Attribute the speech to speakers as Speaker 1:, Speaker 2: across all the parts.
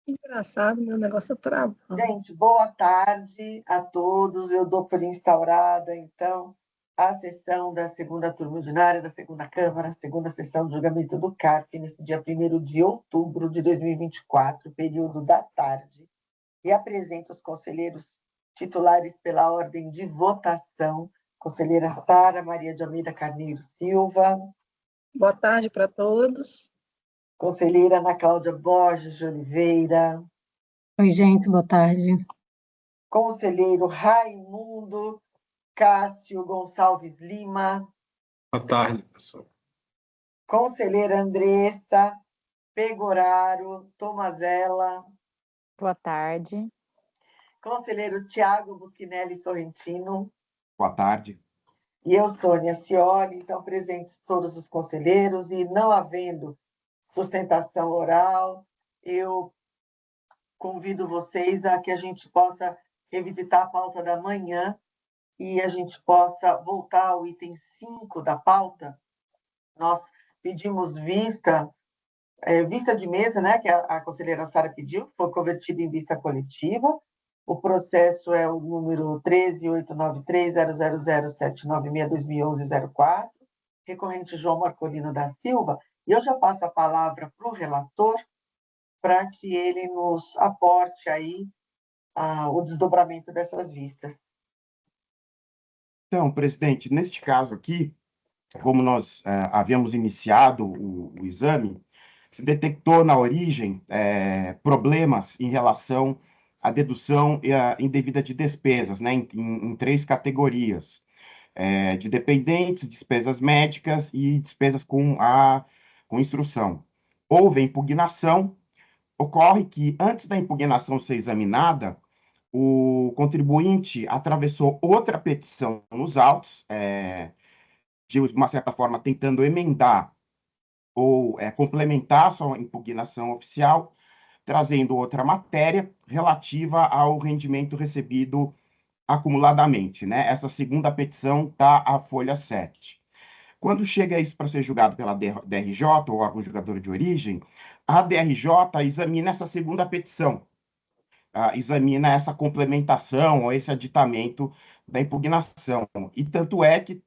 Speaker 1: Engraçado, meu negócio trava.
Speaker 2: Gente, boa tarde a todos. Eu dou por instaurada, então, a sessão da segunda turma ordinária da segunda Câmara, segunda sessão de julgamento do CARF, nesse dia 1º de outubro de 2024, período da tarde, e apresento os conselheiros titulares pela ordem de votação. Conselheira Sara Maria de Almeida Carneiro Silva.
Speaker 1: Boa tarde para todos.
Speaker 2: Conselheira Ana Cláudia Borges de Oliveira.
Speaker 3: Oi, gente, boa tarde.
Speaker 2: Conselheiro Raimundo Cássio Gonçalves Lima.
Speaker 4: Boa tarde, pessoal.
Speaker 2: Conselheira Andressa Pegoraro Tomazella.
Speaker 5: Boa tarde.
Speaker 2: Conselheiro Tiago Buschinelli Sorrentino.
Speaker 4: Boa tarde.
Speaker 2: E eu, Sônia Scioli. Então, presentes todos os conselheiros, e não havendo sustentação oral, eu convido vocês a que a gente possa revisitar a pauta da manhã e a gente possa voltar ao item 5 da pauta. Nós pedimos vista de mesa, né, que a conselheira Sara pediu, foi convertido em vista coletiva. O processo é o número 13.893.000.796/2011-04, recorrente João Marcolino da Silva. E eu já passo a palavra para o relator, para que ele nos aporte aí o desdobramento dessas vistas.
Speaker 4: Então, presidente, neste caso aqui, como nós havíamos iniciado o exame, se detectou na origem problemas em relação à dedução e à indevida de despesas, né, em três categorias, de dependentes, despesas médicas e despesas com instrução. Houve a impugnação. Ocorre que, antes da impugnação ser examinada, o contribuinte atravessou outra petição nos autos, de uma certa forma tentando emendar ou complementar a sua impugnação oficial, trazendo outra matéria relativa ao rendimento recebido acumuladamente, né? Essa segunda petição está à folha 7. Quando chega isso para ser julgado pela DRJ, ou órgão julgador de origem, a DRJ examina essa segunda petição, examina essa complementação ou esse aditamento da impugnação. E tanto é que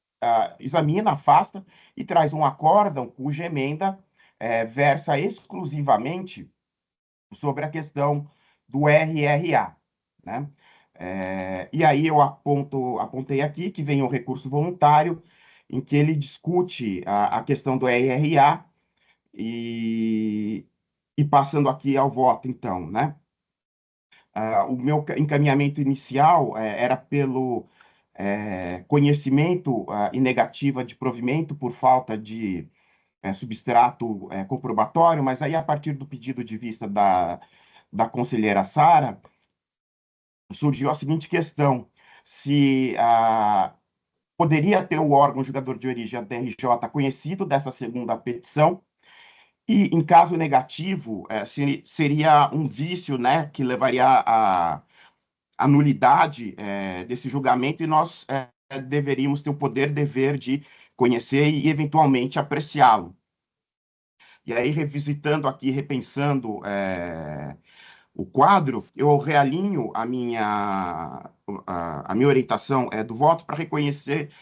Speaker 4: examina, afasta e traz um acórdão cuja emenda versa exclusivamente sobre a questão do RRA, né? E aí eu apontei aqui que vem o recurso voluntário, em que ele discute a questão do RRA e passando aqui ao voto, então, né? O meu encaminhamento inicial era pelo conhecimento e negativa de provimento por falta de substrato comprobatório, mas aí, a partir do pedido de vista da conselheira Sara, surgiu a seguinte questão: se poderia ter o órgão julgador de origem, a DRJ, conhecido dessa segunda petição, e, em caso negativo, seria um vício, né, que levaria à nulidade desse julgamento, e nós deveríamos ter o poder, dever de conhecer e, eventualmente, apreciá-lo. E aí, revisitando aqui, repensando o quadro, eu realinho a minha orientação do voto para reconhecer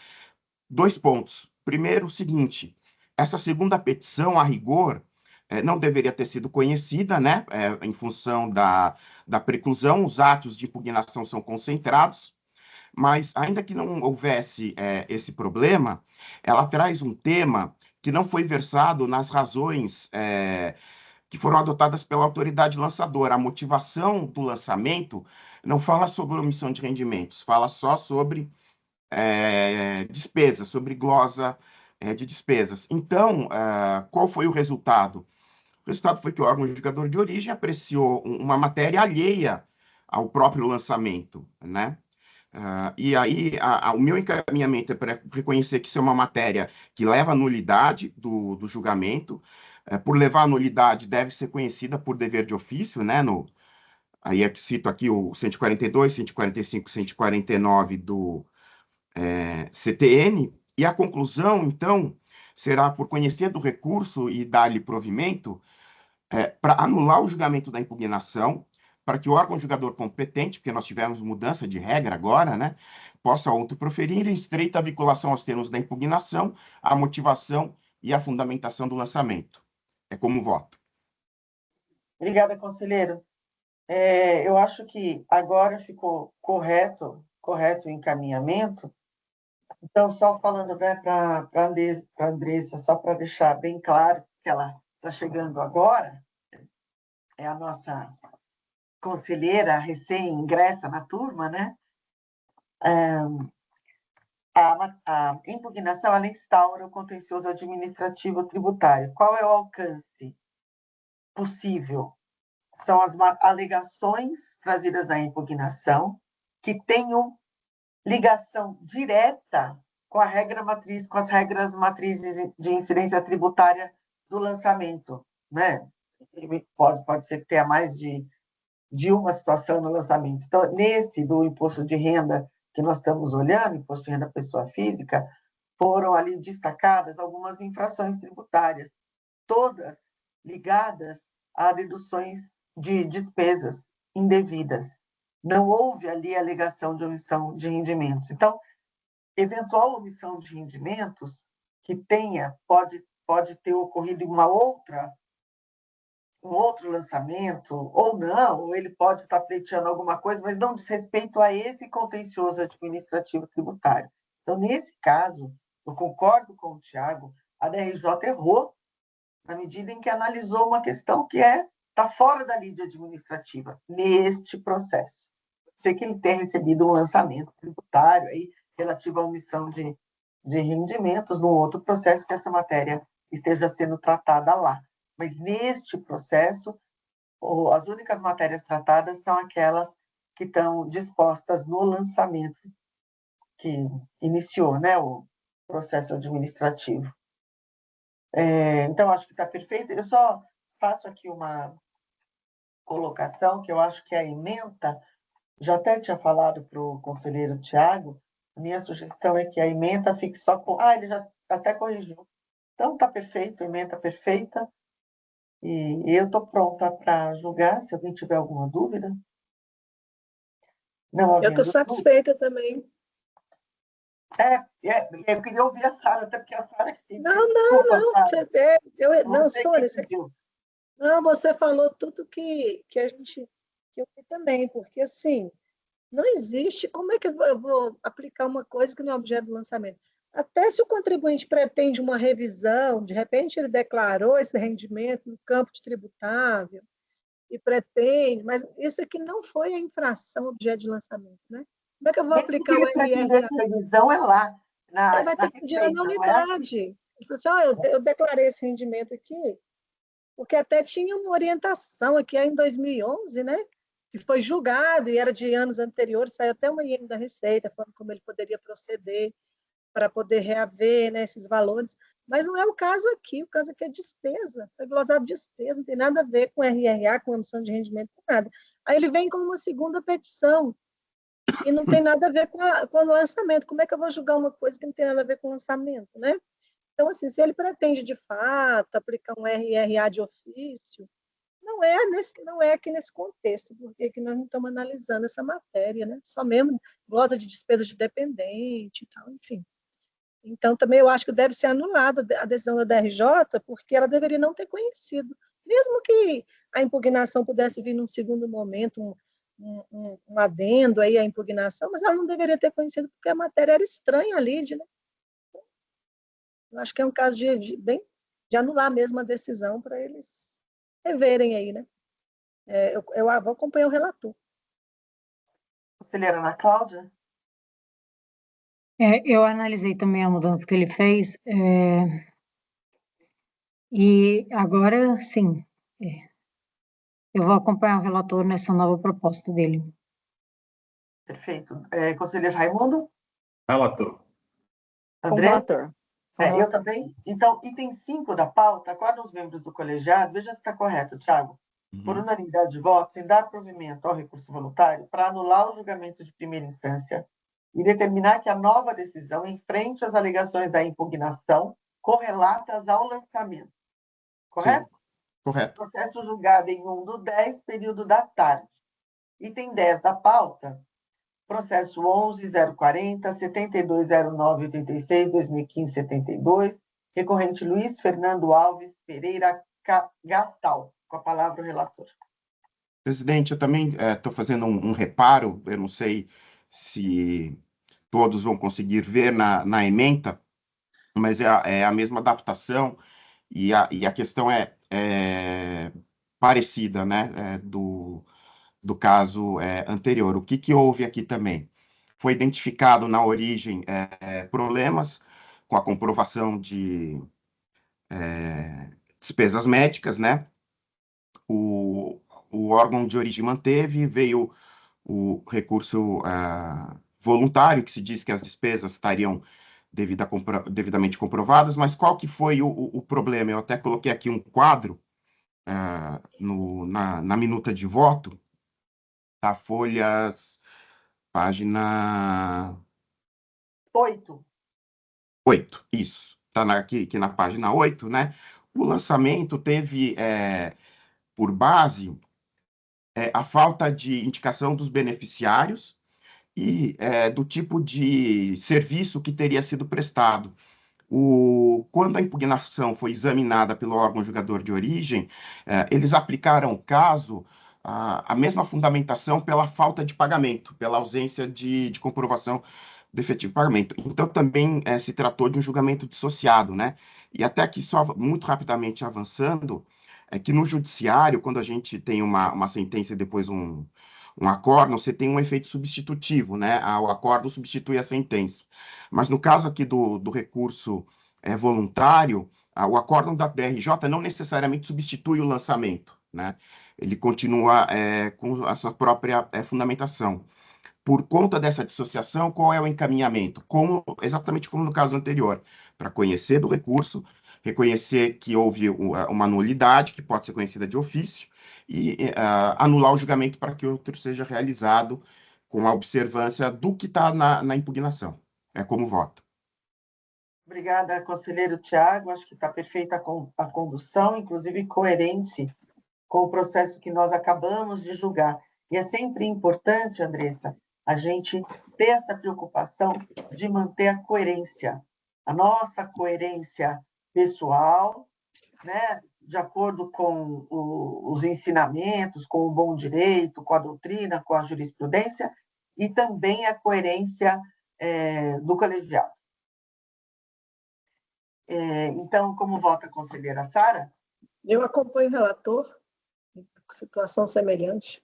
Speaker 4: dois pontos. Primeiro, o seguinte: essa segunda petição, a rigor, não deveria ter sido conhecida, né? Em função da preclusão, os atos de impugnação são concentrados, mas, ainda que não houvesse esse problema, ela traz um tema que não foi versado nas razões que foram adotadas pela autoridade lançadora. A motivação do lançamento não fala sobre omissão de rendimentos, fala só sobre despesas, sobre glosa de despesas. Então, qual foi o resultado? O resultado foi que o órgão julgador de origem apreciou uma matéria alheia ao próprio lançamento, né? E aí, o meu encaminhamento é para reconhecer que isso é uma matéria que leva à nulidade do julgamento. Por levar à nulidade, deve ser conhecida por dever de ofício, né? Aí eu cito aqui o 142, 145, 149 do CTN, e a conclusão, então, será por conhecer do recurso e dar-lhe provimento, para anular o julgamento da impugnação, para que o órgão julgador competente, porque nós tivemos mudança de regra agora, né, possa outro proferir em estreita vinculação aos termos da impugnação, a motivação e a fundamentação do lançamento. É como voto.
Speaker 2: Obrigada, conselheiro. Eu acho que agora ficou correto o encaminhamento. Então, só falando, né, para a Andressa, só para deixar bem claro que ela está chegando agora, é a nossa conselheira recém-ingressa na turma, né? A impugnação, ela instaura o contencioso administrativo tributário. Qual é o alcance possível? São as alegações trazidas na impugnação que tenham ligação direta com a regra matriz, com as regras matrizes de incidência tributária do lançamento, né? Pode ser que tenha mais de uma situação no lançamento. Então, nesse do imposto de renda que nós estamos olhando, imposto de renda pessoa física, foram ali destacadas algumas infrações tributárias, todas ligadas a deduções de despesas indevidas. Não houve ali alegação de omissão de rendimentos. Então, eventual omissão de rendimentos que pode ter ocorrido em um outro lançamento, ou não, ou ele pode estar pleiteando alguma coisa, mas não diz respeito a esse contencioso administrativo tributário. Então, nesse caso, eu concordo com o Tiago, a DRJ errou na medida em que analisou uma questão que está fora da lide administrativa, neste processo. Sei que ele tenha recebido um lançamento tributário aí, relativo à omissão de rendimentos, num outro processo que essa matéria esteja sendo tratada lá. Mas neste processo, as únicas matérias tratadas são aquelas que estão dispostas no lançamento que iniciou, né, o processo administrativo. Então, acho que está perfeito. Eu só faço aqui uma colocação, que eu acho que a ementa, já até tinha falado para o conselheiro Tiago, minha sugestão é que a ementa fique só com... ele já até corrigiu. Então, está perfeito, a ementa perfeita, e eu estou pronta para julgar, se alguém tiver alguma dúvida. Não
Speaker 1: Eu estou
Speaker 2: havendo
Speaker 1: satisfeita também.
Speaker 2: eu queria ouvir a Sara, até porque a Sara que pediu.
Speaker 1: Não. Não, Sônia, você falou tudo que eu vi também, porque assim, não existe. Como é que eu vou aplicar uma coisa que não é objeto do lançamento? Até se o contribuinte pretende uma revisão, de repente ele declarou esse rendimento no campo de tributável e pretende, mas isso aqui não foi a infração objeto de lançamento, né? Como é que eu vou
Speaker 2: Mesmo que
Speaker 1: aplicar o
Speaker 2: ele pretendesse
Speaker 1: RRA?
Speaker 2: revisão, é lá,
Speaker 1: Ele
Speaker 2: na
Speaker 1: vai ter que pedir na
Speaker 2: receita, não é?
Speaker 1: nulidade. Ele falou assim, eu declarei esse rendimento aqui, porque até tinha uma orientação aqui em 2011, né? Que foi julgado e era de anos anteriores, saiu até uma IN da Receita, falando como ele poderia proceder para poder reaver, né, esses valores. Mas não é o caso aqui é despesa, foi glosado despesa, não tem nada a ver com RRA, com emissão de rendimento, com nada. Aí ele vem com uma segunda petição, e não tem nada a ver com o lançamento. Como é que eu vou julgar uma coisa que não tem nada a ver com o lançamento, né? Então, assim, se ele pretende, de fato, aplicar um RRA de ofício, não é aqui nesse contexto, porque aqui nós não estamos analisando essa matéria, né? Só mesmo glosa de despesa de dependente e tal, enfim. Então, também eu acho que deve ser anulada a decisão da DRJ, porque ela deveria não ter conhecido. Mesmo que a impugnação pudesse vir num segundo momento, um adendo aí à impugnação, mas ela não deveria ter conhecido, porque a matéria era estranha ali, né? Eu acho que é um caso de anular mesmo a decisão para eles reverem aí, né? Eu vou acompanhar o relator.
Speaker 2: Conselheira Ana Cláudia?
Speaker 3: Eu analisei também a mudança que ele fez, e agora sim, eu vou acompanhar o relator nessa nova proposta dele.
Speaker 2: Perfeito. Conselheiro Raimundo?
Speaker 6: Relator.
Speaker 5: Com
Speaker 2: André?
Speaker 5: relator.
Speaker 2: Eu também. Então, item 5 da pauta, acordam os membros do colegiado, veja se está correto, Tiago, por unanimidade de votos, em dar provimento ao recurso voluntário para anular o julgamento de primeira instância e determinar que a nova decisão enfrente as alegações da impugnação correlatas ao lançamento. Correto?
Speaker 4: Correto.
Speaker 2: Processo julgado em 1/10, período da tarde. Item 10 da pauta, processo 11.040, 720986, 2015-72, recorrente Luiz Fernando Alves Pereira Gastal. Com a palavra o relator.
Speaker 4: Presidente, eu também estou fazendo um reparo, eu não sei se todos vão conseguir ver na ementa, mas é a mesma adaptação e a questão é parecida, né, do caso anterior. O que houve aqui também? Foi identificado na origem problemas com a comprovação de despesas médicas, né? O órgão de origem manteve, veio o recurso voluntário, que se diz que as despesas estariam devidamente comprovadas, mas qual que foi o problema? Eu até coloquei aqui um quadro na minuta de voto, tá? Folhas, página
Speaker 2: 8.
Speaker 4: 8, isso. Está aqui na página 8, né? O lançamento teve por base a falta de indicação dos beneficiários e do tipo de serviço que teria sido prestado. Quando a impugnação foi examinada pelo órgão julgador de origem, eles aplicaram o caso a mesma fundamentação pela falta de pagamento, pela ausência de comprovação do efetivo pagamento. Então, também se tratou de um julgamento dissociado, né? E até que, só muito rapidamente avançando, é que no judiciário, quando a gente tem uma sentença e depois um acórdão, você tem um efeito substitutivo, né? O acórdão substitui a sentença. Mas no caso aqui do recurso voluntário, o acórdão da DRJ não necessariamente substitui o lançamento, né? Ele continua com a sua própria fundamentação. Por conta dessa dissociação, qual é o encaminhamento? Exatamente como no caso anterior, para conhecer do recurso, reconhecer que houve uma nulidade, que pode ser conhecida de ofício, e anular o julgamento para que outro seja realizado com a observância do que está na impugnação. É como voto.
Speaker 2: Obrigada, conselheiro Tiago. Acho que está perfeita a condução, inclusive coerente com o processo que nós acabamos de julgar. E é sempre importante, Andressa, a gente ter essa preocupação de manter a coerência, a nossa coerência pessoal, né, de acordo com os ensinamentos, com o bom direito, com a doutrina, com a jurisprudência, e também a coerência do colegiado. Então, como vota a conselheira Sara?
Speaker 1: Eu acompanho o relator, situação semelhante.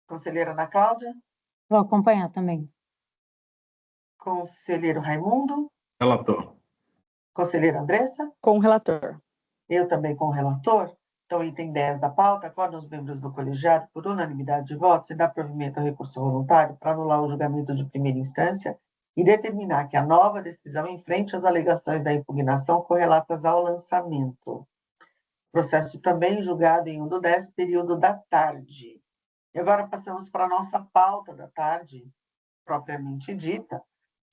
Speaker 2: Conselheira Ana Cláudia?
Speaker 3: Vou acompanhar também.
Speaker 2: Conselheiro Raimundo?
Speaker 6: Relator.
Speaker 2: Conselheira Andressa?
Speaker 5: Com o relator.
Speaker 2: Eu também com o relator. Então, item 10 da pauta, acordam os membros do colegiado, por unanimidade de votos, e dá provimento ao recurso voluntário para anular o julgamento de primeira instância e determinar que a nova decisão enfrente as alegações da impugnação correlatas ao lançamento. Processo também julgado em 1/10, período da tarde. E agora passamos para a nossa pauta da tarde, propriamente dita.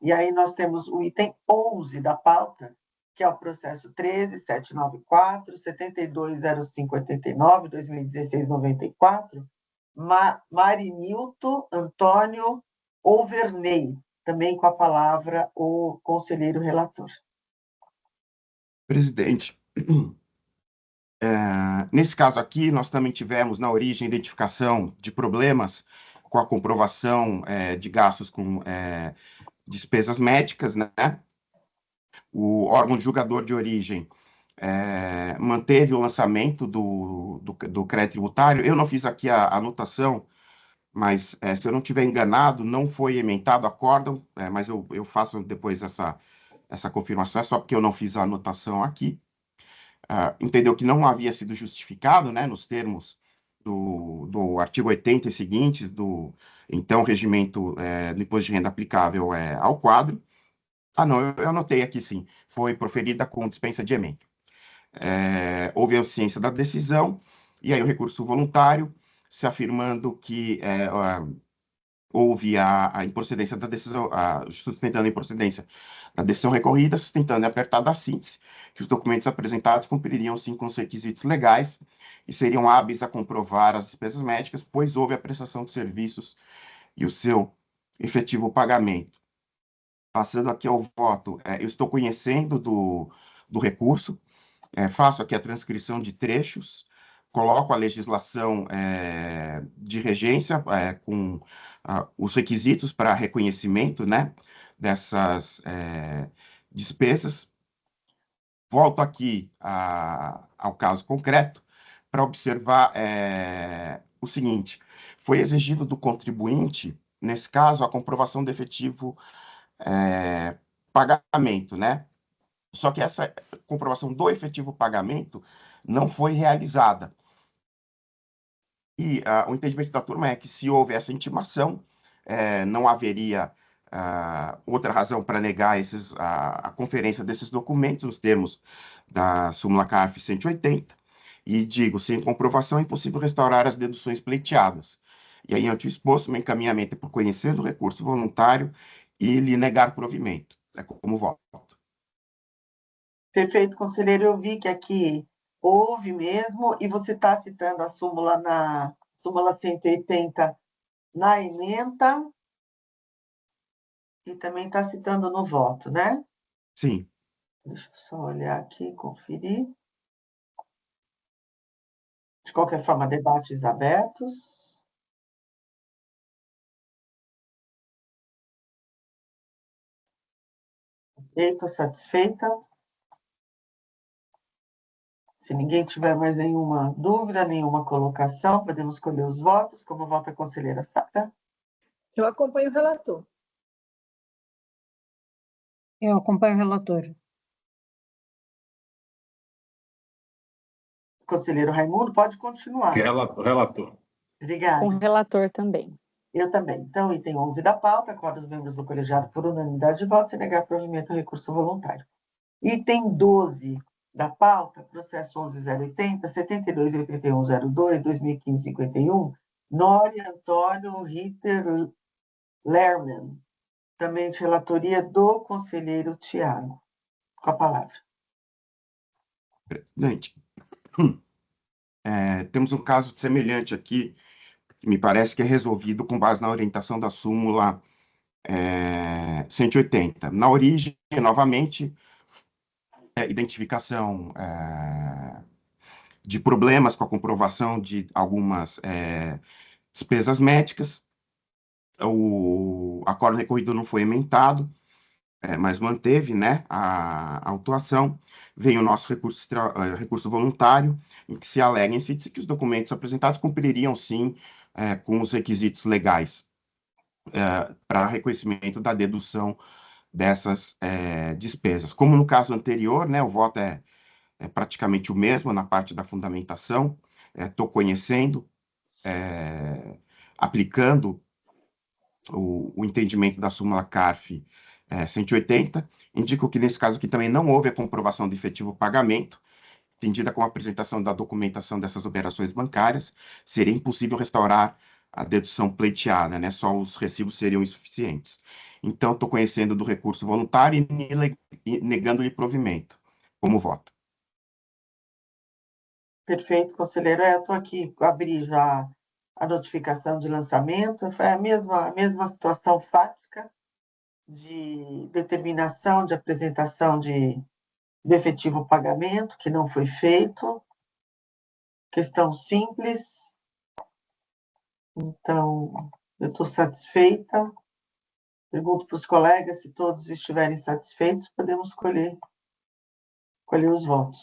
Speaker 2: E aí nós temos o item 11 da pauta, que é o processo 13.794, 720589, 2016-94, Marinilton Antônio Overney, também com a palavra o conselheiro relator.
Speaker 4: Presidente, nesse caso aqui, nós também tivemos na origem identificação de problemas com a comprovação de gastos com despesas médicas, né? O órgão julgador de origem manteve o lançamento do crédito tributário. Eu não fiz aqui a anotação, mas se eu não estiver enganado, não foi emendado acórdão, mas eu faço depois essa confirmação, é só porque eu não fiz a anotação aqui. Entendeu que não havia sido justificado, né, nos termos do artigo 80 e seguintes do, então, regimento do imposto de renda aplicável ao quadro. Não, eu anotei aqui sim, foi proferida com dispensa de emenda. Houve a ciência da decisão, e aí o recurso voluntário, se afirmando que houve a improcedência da decisão, sustentando a improcedência da decisão recorrida, sustentando a apertada síntese, que os documentos apresentados cumpririam, sim, com os requisitos legais e seriam hábeis a comprovar as despesas médicas, pois houve a prestação de serviços e o seu efetivo pagamento. Passando aqui ao voto, eu estou conhecendo do recurso, faço aqui a transcrição de trechos, coloco a legislação de regência com os requisitos para reconhecimento, né, dessas despesas. Volto aqui ao caso concreto para observar o seguinte: foi exigido do contribuinte, nesse caso, a comprovação do efetivo pagamento, né? Só que essa comprovação do efetivo pagamento não foi realizada. E o entendimento da turma é que, se houve essa intimação, não haveria outra razão para negar a conferência desses documentos, nos termos da súmula CARF 180, e digo, sem comprovação é impossível restaurar as deduções pleiteadas. E aí, ante o exposto, meu encaminhamento é por conhecer do recurso voluntário e lhe negar provimento. É como voto.
Speaker 2: Perfeito, conselheiro. Eu vi que aqui houve mesmo, e você está citando a súmula na súmula 180 na ementa, e também está citando no voto, né?
Speaker 4: Sim.
Speaker 2: Deixa eu só olhar aqui, conferir. De qualquer forma, debates abertos. Estou satisfeita. Se ninguém tiver mais nenhuma dúvida, nenhuma colocação, podemos escolher os votos. Como vota a conselheira Sara?
Speaker 1: Eu acompanho o relator.
Speaker 3: Eu acompanho o relator.
Speaker 2: Conselheiro Raimundo, pode continuar.
Speaker 6: Relator.
Speaker 2: Obrigada.
Speaker 5: Com o relator também.
Speaker 2: Eu também. Então, item 11 da pauta, acordo os membros do colegiado por unanimidade de votos, sem negar provimento ao recurso voluntário. Item 12 da pauta, processo 11.080, 72.8102, 2015-51, Nori Antônio Ritter Lerman, também de relatoria do conselheiro Tiago. Com a palavra.
Speaker 4: Presidente, temos um caso semelhante aqui, que me parece que é resolvido com base na orientação da súmula 180. Na origem, novamente, identificação de problemas com a comprovação de algumas despesas médicas. O acordo recorrido não foi emendado, mas manteve, né, a autuação. Vem o nosso recurso voluntário, em que se alega em síntese que os documentos apresentados cumpririam, sim, com os requisitos legais para reconhecimento da dedução dessas despesas. Como no caso anterior, né, o voto é praticamente o mesmo na parte da fundamentação. Estou conhecendo, aplicando o entendimento da súmula CARF 180, indico que nesse caso aqui também não houve a comprovação de efetivo pagamento, entendida com a apresentação da documentação dessas operações bancárias, seria impossível restaurar a dedução pleiteada, né? Só os recibos seriam insuficientes. Então, estou conhecendo do recurso voluntário e negando-lhe provimento. Como voto?
Speaker 2: Perfeito, conselheiro. Eu estou aqui, abri já a notificação de lançamento. Foi a mesma situação fática de determinação de apresentação de efetivo pagamento, que não foi feito. Questão simples. Então, eu estou satisfeita. Pergunto para os colegas, se todos estiverem satisfeitos, podemos escolher os votos.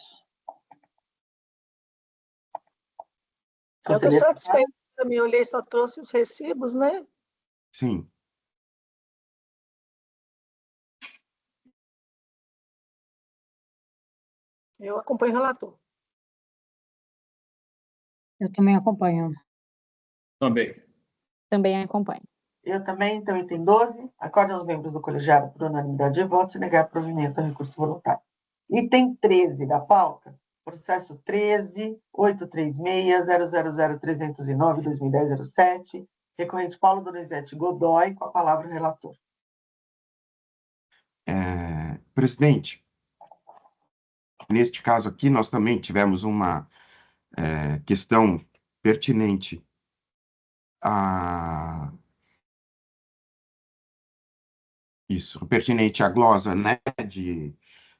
Speaker 1: Eu estou satisfeita também, olhei, só trouxe os recibos, né?
Speaker 4: Sim.
Speaker 1: Eu acompanho o relator.
Speaker 3: Eu também acompanho.
Speaker 6: Também.
Speaker 5: Também acompanho.
Speaker 2: Eu também, então, item 12, acordam os membros do colegiado por unanimidade de votos e negar provimento ao recurso voluntário. Item 13 da pauta, processo 13.836.000.309.2010.07, Recorrente Paulo Donizete Godoy, com a palavra o relator.
Speaker 4: Presidente, neste caso aqui, nós também tivemos uma questão pertinente pertinente à glosa, né, de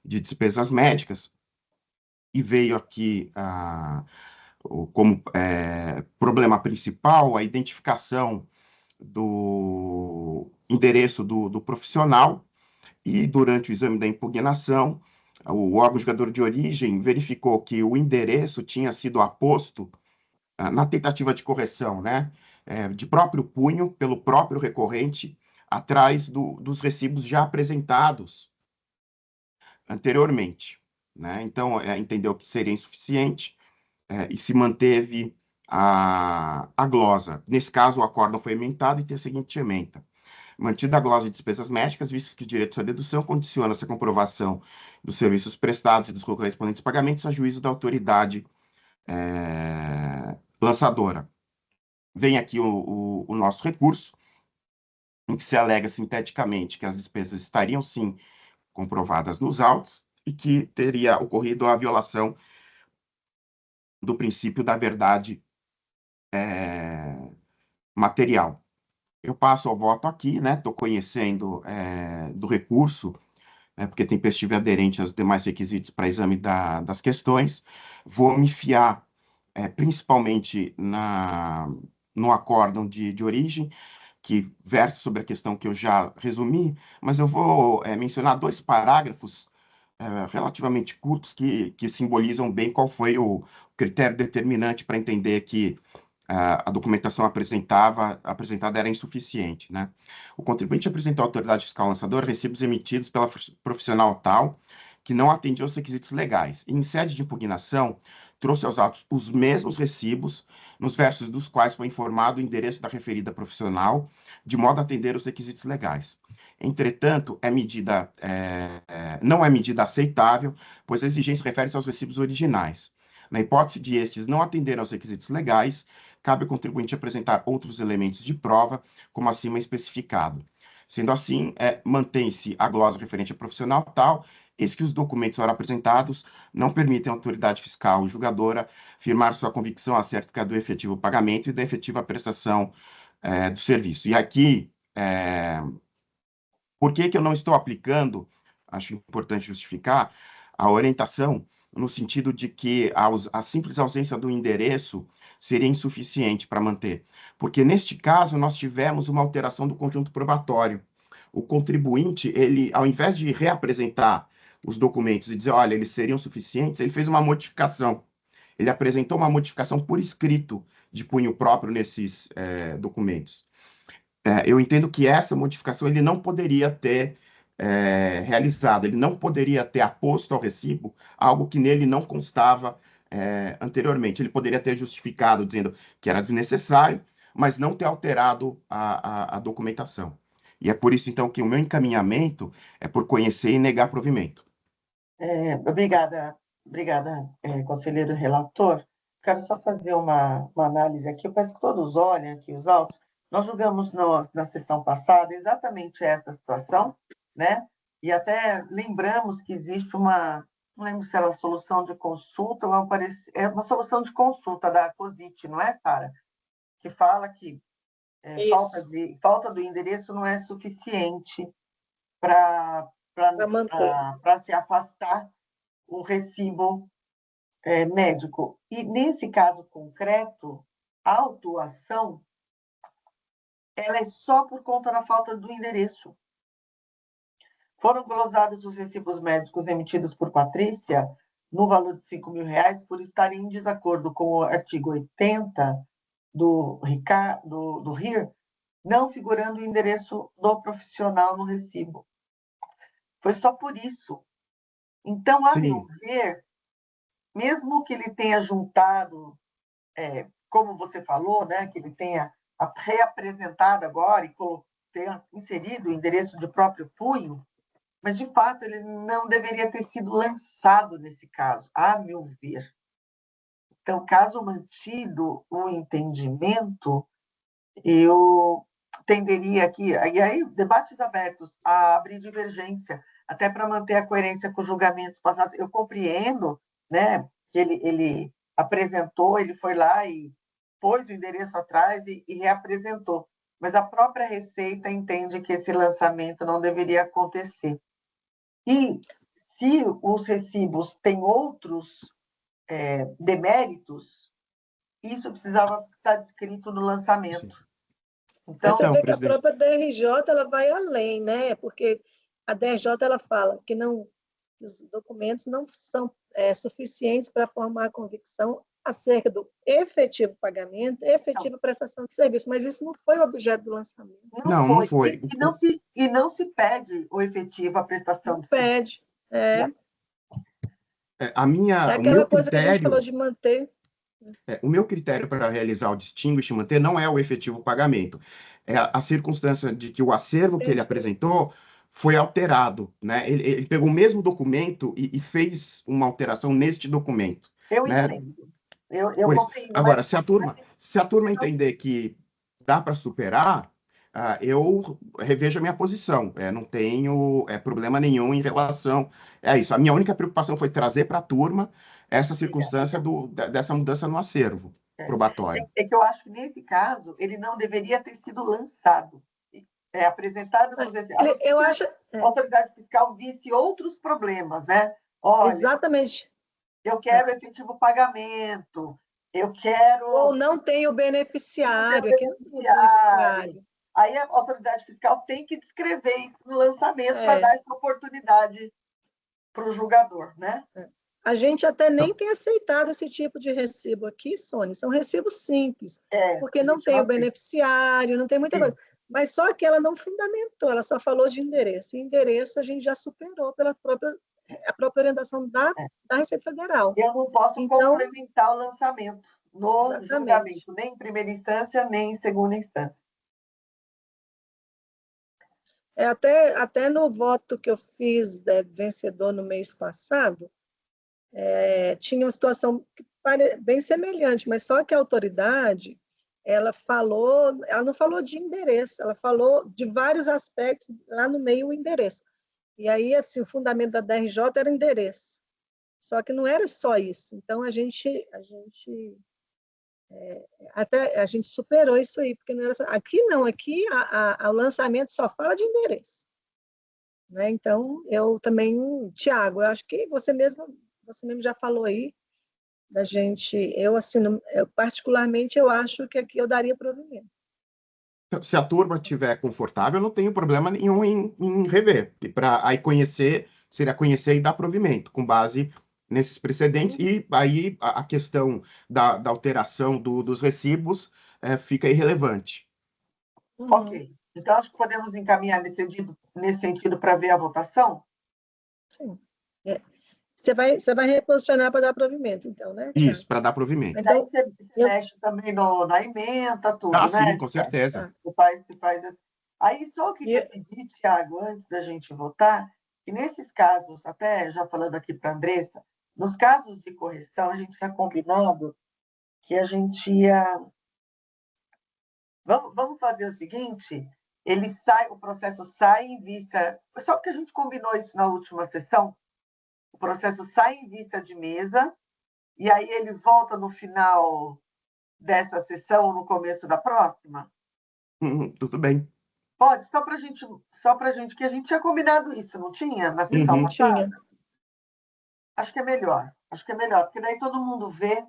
Speaker 4: despesas médicas, e veio aqui como problema principal a identificação do endereço do profissional, e durante o exame da impugnação, o órgão julgador de origem verificou que o endereço tinha sido aposto na tentativa de correção, né, de próprio punho, pelo próprio recorrente, atrás dos recibos já apresentados anteriormente, né? Então, entendeu que seria insuficiente e se manteve a glosa. Nesse caso, o acórdão foi emendado e tem a seguinte emenda: mantida a glosa de despesas médicas, visto que o direito à dedução condiciona-se à comprovação dos serviços prestados e dos correspondentes pagamentos a juízo da autoridade lançadora. Vem aqui o nosso recurso, em que se alega sinteticamente que as despesas estariam, sim, comprovadas nos autos e que teria ocorrido a violação do princípio da verdade material. Eu passo ao voto aqui, né? Estou conhecendo do recurso, porque tem pestiva aderente aos demais requisitos para exame das questões. Vou me fiar principalmente no acórdão de origem, que versa sobre a questão que eu já resumi, mas eu vou mencionar 2 parágrafos relativamente curtos que simbolizam bem qual foi o critério determinante para entender que a documentação apresentada era insuficiente, né? O contribuinte apresentou à autoridade fiscal lançadora recibos emitidos pela profissional tal que não atendia aos requisitos legais. E, em sede de impugnação, trouxe aos autos os mesmos recibos, nos versos dos quais foi informado o endereço da referida profissional, de modo a atender os requisitos legais. Entretanto, não é medida aceitável, pois a exigência refere-se aos recibos originais. Na hipótese de estes não atenderem aos requisitos legais, cabe ao contribuinte apresentar outros elementos de prova, como acima especificado. Sendo assim, mantém-se a glosa referente ao profissional tal, eis que os documentos ora apresentados não permitem à autoridade fiscal ou julgadora firmar sua convicção acerca do efetivo pagamento e da efetiva prestação do serviço. E aqui, por que eu não estou aplicando, acho importante justificar, a orientação no sentido de que a simples ausência do endereço seria insuficiente para manter? Porque, neste caso, nós tivemos uma alteração do conjunto probatório. O contribuinte, ele, ao invés de reapresentar os documentos e dizer, olha, eles seriam suficientes, ele fez uma modificação. Ele apresentou uma modificação por escrito de punho próprio nesses documentos. Eu entendo que essa modificação ele não poderia ter realizado, ele não poderia ter aposto ao recibo algo que nele não constava anteriormente. Ele poderia ter justificado dizendo que era desnecessário, mas não ter alterado a documentação. E é por isso, então, que o meu encaminhamento é por conhecer e negar provimento.
Speaker 2: Obrigada, conselheiro relator. Quero só fazer uma análise aqui. Eu peço que todos olhem aqui os autos. Nós julgamos na sessão passada exatamente essa situação, né? E até lembramos que existe não lembro se era solução de consulta ou é uma solução de consulta da COSIT, não é, Sara? Que fala que falta do endereço não é suficiente para se afastar o recibo médico. E, nesse caso concreto, a autuação ela é só por conta da falta do endereço. Foram glosados os recibos médicos emitidos por Patrícia no valor de R$5.000 por estarem em desacordo com o artigo 80 do RIR, não figurando o endereço do profissional no recibo. Foi só por isso. Então, a meu ver, mesmo que ele tenha juntado, como você falou, né, que ele tenha reapresentado agora e tenha inserido o endereço de próprio punho, mas, de fato, ele não deveria ter sido lançado nesse caso, a meu ver. Então, caso mantido o entendimento, eu tenderia aqui, e aí debates abertos, a abrir divergência, até para manter a coerência com os julgamentos passados. Eu compreendo, né, que ele apresentou, ele foi lá e pôs o endereço atrás e reapresentou, mas a própria Receita entende que esse lançamento não deveria acontecer. E se os recibos têm outros deméritos, isso precisava estar descrito no lançamento.
Speaker 4: Sim.
Speaker 2: Então,
Speaker 1: Você
Speaker 4: Então,
Speaker 1: vê que a
Speaker 4: presidente,
Speaker 1: própria DRJ ela vai além, né? Porque a DRJ ela fala que não, os documentos não são suficientes para formar a convicção acerca do efetivo pagamento, efetiva prestação de serviço, mas isso não foi o objeto do lançamento.
Speaker 4: não foi.
Speaker 2: E não se pede o efetivo a prestação
Speaker 1: Não
Speaker 2: de serviço.
Speaker 1: pede. É
Speaker 4: O
Speaker 1: aquela
Speaker 4: meu
Speaker 1: coisa que a gente falou
Speaker 4: critério,
Speaker 1: de manter.
Speaker 4: o meu critério para realizar o distinguish e manter não é o efetivo pagamento, é a circunstância de que o acervo que ele
Speaker 1: Entendi.
Speaker 4: apresentou foi alterado, né? Ele pegou o mesmo documento e fez uma alteração neste documento,
Speaker 2: Eu
Speaker 4: né?
Speaker 2: entendo. Eu
Speaker 4: Por isso.
Speaker 2: compreendo,
Speaker 4: Agora,
Speaker 2: mas
Speaker 4: se a turma entender que dá para superar, eu revejo a minha posição. Não tenho problema nenhum em relação a isso. A minha única preocupação foi trazer para a turma essa circunstância dessa mudança no acervo probatório.
Speaker 2: é que eu acho que, nesse caso, ele não deveria ter sido lançado. Apresentado nos
Speaker 1: Eu acho.
Speaker 2: a autoridade fiscal visse outros problemas, né? Olha,
Speaker 1: Exatamente.
Speaker 2: eu quero efetivo pagamento, eu quero
Speaker 1: Ou não tem o beneficiário, aqui não tem o
Speaker 2: beneficiário.
Speaker 1: beneficiário.
Speaker 2: Aí a autoridade fiscal tem que descrever isso no lançamento para
Speaker 1: É.
Speaker 2: dar essa oportunidade para o julgador, né?
Speaker 1: A gente até nem tem aceitado esse tipo de recibo aqui, Sônia. São recibos simples, porque não tem o beneficiário, não tem muita coisa. Mas só que ela não fundamentou, ela só falou de endereço. E endereço a gente já superou pela própria orientação da Receita Federal.
Speaker 2: Eu não posso
Speaker 1: Então,
Speaker 2: complementar o lançamento no
Speaker 1: exatamente.
Speaker 2: julgamento, nem em primeira instância, nem em segunda instância.
Speaker 1: Até no voto que eu fiz vencedor no mês passado, tinha uma situação bem semelhante, mas só que a autoridade ela não falou de endereço, ela falou de vários aspectos, lá no meio o endereço. E aí, assim, o fundamento da DRJ era endereço. Só que não era só isso. Então, a gente superou isso aí, porque não era só... Aqui não, aqui o lançamento só fala de endereço. Né? Então, eu também, Tiago, eu acho que você mesmo já falou aí, da gente, particularmente, eu acho que aqui eu daria provimento.
Speaker 4: Se a turma estiver confortável, eu não tenho problema nenhum em rever. E para aí seria conhecer e dar provimento, com base nesses precedentes. E aí a questão da alteração dos recibos fica irrelevante.
Speaker 2: Ok. Então, acho que podemos encaminhar nesse sentido para ver a votação?
Speaker 1: Sim. Você vai reposicionar para dar provimento, então, né, Tiago?
Speaker 4: Isso, para dar provimento.
Speaker 2: Então, você mexe também na ementa, tudo,
Speaker 4: sim,
Speaker 2: né?
Speaker 4: com certeza.
Speaker 2: Você faz assim. Aí, só eu queria pedir, Tiago, antes da gente votar, que nesses casos, até já falando aqui para a Andressa, nos casos de correção, a gente tinha combinado que a gente ia... Vamos fazer o seguinte, o processo sai em vista... Só porque a gente combinou isso na última sessão, o processo sai em vista de mesa, e aí ele volta no final dessa sessão ou no começo da próxima?
Speaker 4: Tudo bem.
Speaker 2: Pode, só para gente, que a gente tinha combinado isso, não tinha? Na sessão passada?
Speaker 1: Tinha.
Speaker 2: Acho que é melhor, porque daí todo mundo vê.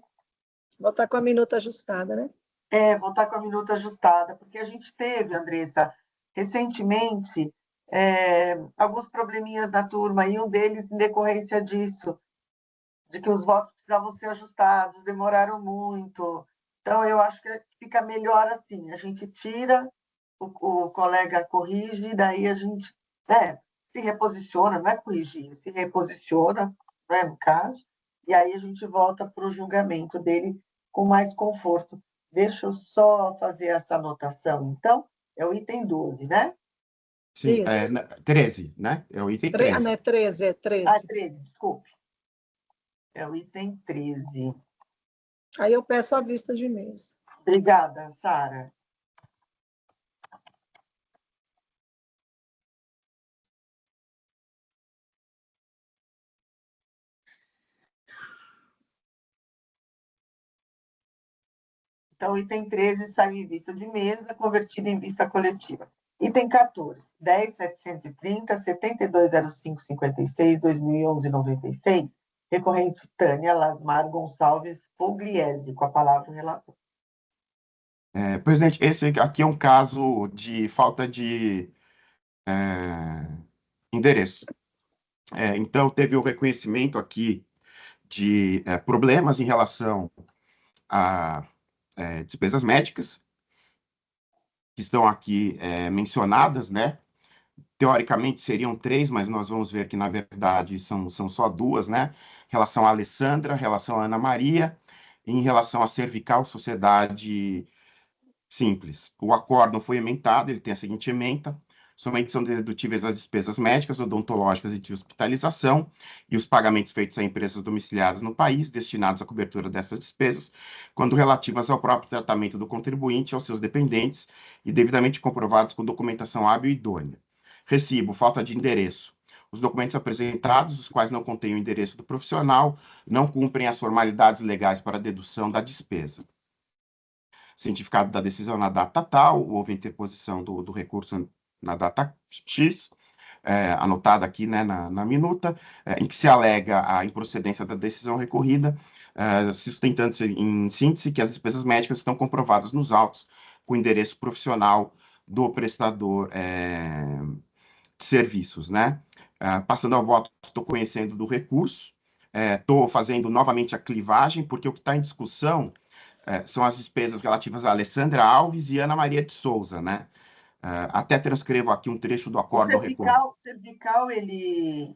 Speaker 1: Voltar com a minuta ajustada, né?
Speaker 2: Voltar com a minuta ajustada, porque a gente teve, Andressa, recentemente, alguns probleminhas na turma, e um deles em decorrência disso, de que os votos precisavam ser ajustados, demoraram muito. Então, eu acho que fica melhor assim, a gente tira, o colega corrige, e daí a gente se reposiciona, não é corrigir, se reposiciona, né, no caso, e aí a gente volta para o julgamento dele com mais conforto. Deixa eu só fazer essa anotação, então, é o item 12, né?
Speaker 4: Sim,
Speaker 1: Isso.
Speaker 4: 13, né? É o item 13.
Speaker 1: Não é 13, é 13.
Speaker 2: 13, desculpe. É o item 13.
Speaker 1: Aí eu peço a vista de mesa.
Speaker 2: Obrigada, Sara. Então, item 13 saiu em vista de mesa, convertido em vista coletiva. Item 14, 10.730, 720556, 2011-96, recorrente Tânia Lasmar Gonçalves Pugliese, com a palavra o relator.
Speaker 4: Presidente, esse aqui é um caso de falta de endereço. Então, teve o reconhecimento aqui de problemas em relação a despesas médicas, que estão aqui mencionadas, né? Teoricamente seriam 3, mas nós vamos ver que, na verdade, são só 2, né? Em relação a Alessandra, em relação a Ana Maria, e em relação a Cervical Sociedade Simples. O acórdão foi emendado, ele tem a seguinte ementa: somente são dedutíveis as despesas médicas, odontológicas e de hospitalização e os pagamentos feitos a empresas domiciliadas no país, destinados à cobertura dessas despesas, quando relativas ao próprio tratamento do contribuinte e aos seus dependentes e devidamente comprovados com documentação hábil e idônea. Recibo, falta de endereço. Os documentos apresentados, os quais não contêm o endereço do profissional, não cumprem as formalidades legais para a dedução da despesa. Cientificado da decisão na data tal, houve interposição do recurso na data X, anotada aqui, né, na minuta, em que se alega a improcedência da decisão recorrida, sustentando-se em síntese que as despesas médicas estão comprovadas nos autos com o endereço profissional do prestador de serviços, né? Passando ao voto, estou conhecendo do recurso, estou fazendo novamente a clivagem, porque o que está em discussão são as despesas relativas a Alessandra Alves e Ana Maria de Souza, né? Até transcrevo aqui um trecho do acordo ao recurso.
Speaker 2: O cervical, ele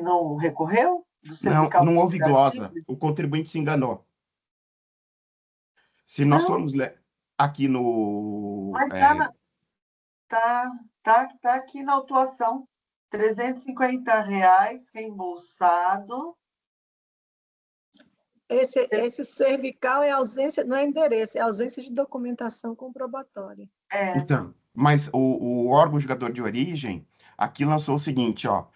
Speaker 2: não recorreu? Do
Speaker 4: Não,
Speaker 2: cervical
Speaker 4: não houve glosa.
Speaker 2: simples?
Speaker 4: O contribuinte se enganou. Se nós
Speaker 2: Não.
Speaker 4: formos aqui no...
Speaker 2: Mas tá aqui na autuação. R$ 350 reembolsado.
Speaker 1: Esse cervical é ausência, não é endereço, é ausência de documentação comprobatória.
Speaker 4: Então, mas o órgão julgador de origem aqui lançou o seguinte, ó.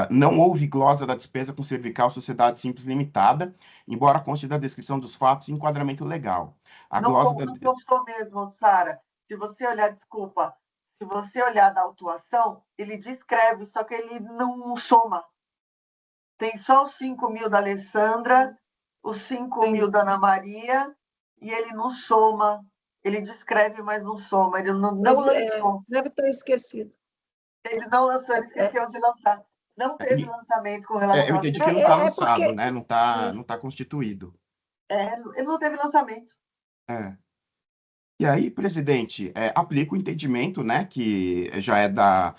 Speaker 4: Não houve glosa da despesa com cervical Sociedade Simples Limitada, embora conste da descrição dos fatos e enquadramento legal. A glosa
Speaker 2: Não constou mesmo, Sara. Se você olhar, desculpa, se você olhar da autuação, ele descreve, só que ele não soma. Tem só os 5.000 da Alessandra, os 5.000 da Ana Maria, e ele não soma. Ele descreve, mas não soma. Ele não lançou.
Speaker 1: Deve ter esquecido.
Speaker 2: Ele não lançou, ele esqueceu de lançar. Não teve lançamento com relação
Speaker 4: eu
Speaker 2: a...
Speaker 4: entendi que não está lançado,
Speaker 1: porque...
Speaker 4: né? Não tá constituído.
Speaker 2: Ele não teve lançamento.
Speaker 4: E aí, presidente, aplica o entendimento, né, que já é da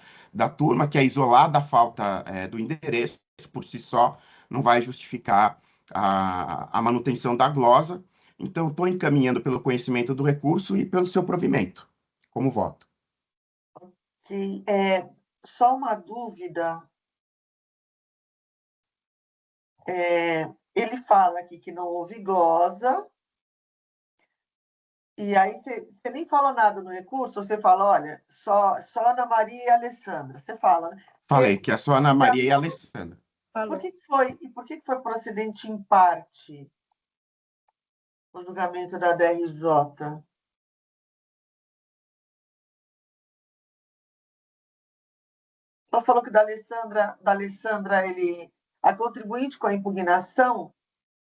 Speaker 4: turma, que é isolada a falta do endereço, por si só, não vai justificar a manutenção da glosa. Então, estou encaminhando pelo conhecimento do recurso e pelo seu provimento, como voto.
Speaker 2: Que só uma dúvida. Ele fala aqui que não houve glosa, e aí você nem fala nada no recurso, você fala, olha, só Ana Maria e Alessandra. Você fala, né?
Speaker 4: Falei que é só Ana Maria e Alessandra.
Speaker 2: Por que foi procedente em parte o julgamento da DRJ? Só falou que da Alessandra a contribuinte com a impugnação,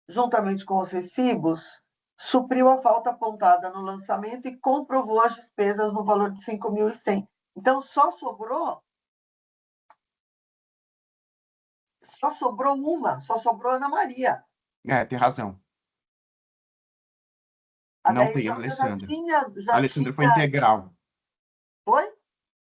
Speaker 2: juntamente com os recibos, supriu a falta apontada no lançamento e comprovou as despesas no valor de 5.100. Então, só sobrou Ana Maria.
Speaker 4: Tem razão. Não tem a Alessandra. A Alessandra foi integral.
Speaker 2: Foi?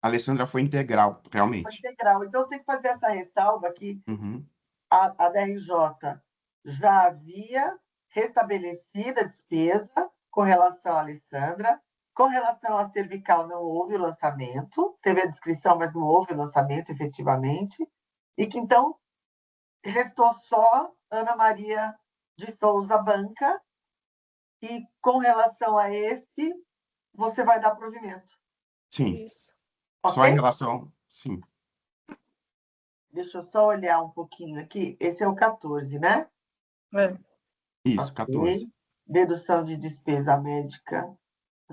Speaker 4: A Alessandra foi integral, realmente.
Speaker 2: Foi integral. Então, você tem que fazer essa ressalva aqui.
Speaker 4: Uhum.
Speaker 2: A DRJ já havia restabelecido a despesa com relação à Alessandra. Com relação à cervical, não houve o lançamento. Teve a descrição, mas não houve o lançamento, efetivamente. E que, então, restou só Ana Maria de Souza Banca. E, com relação a esse, você vai dar provimento.
Speaker 4: Sim.
Speaker 1: Isso.
Speaker 4: Só em relação... Sim.
Speaker 2: Deixa eu só olhar um pouquinho aqui. Esse é o 14, né?
Speaker 4: Isso, 14.
Speaker 2: dedução de despesa médica,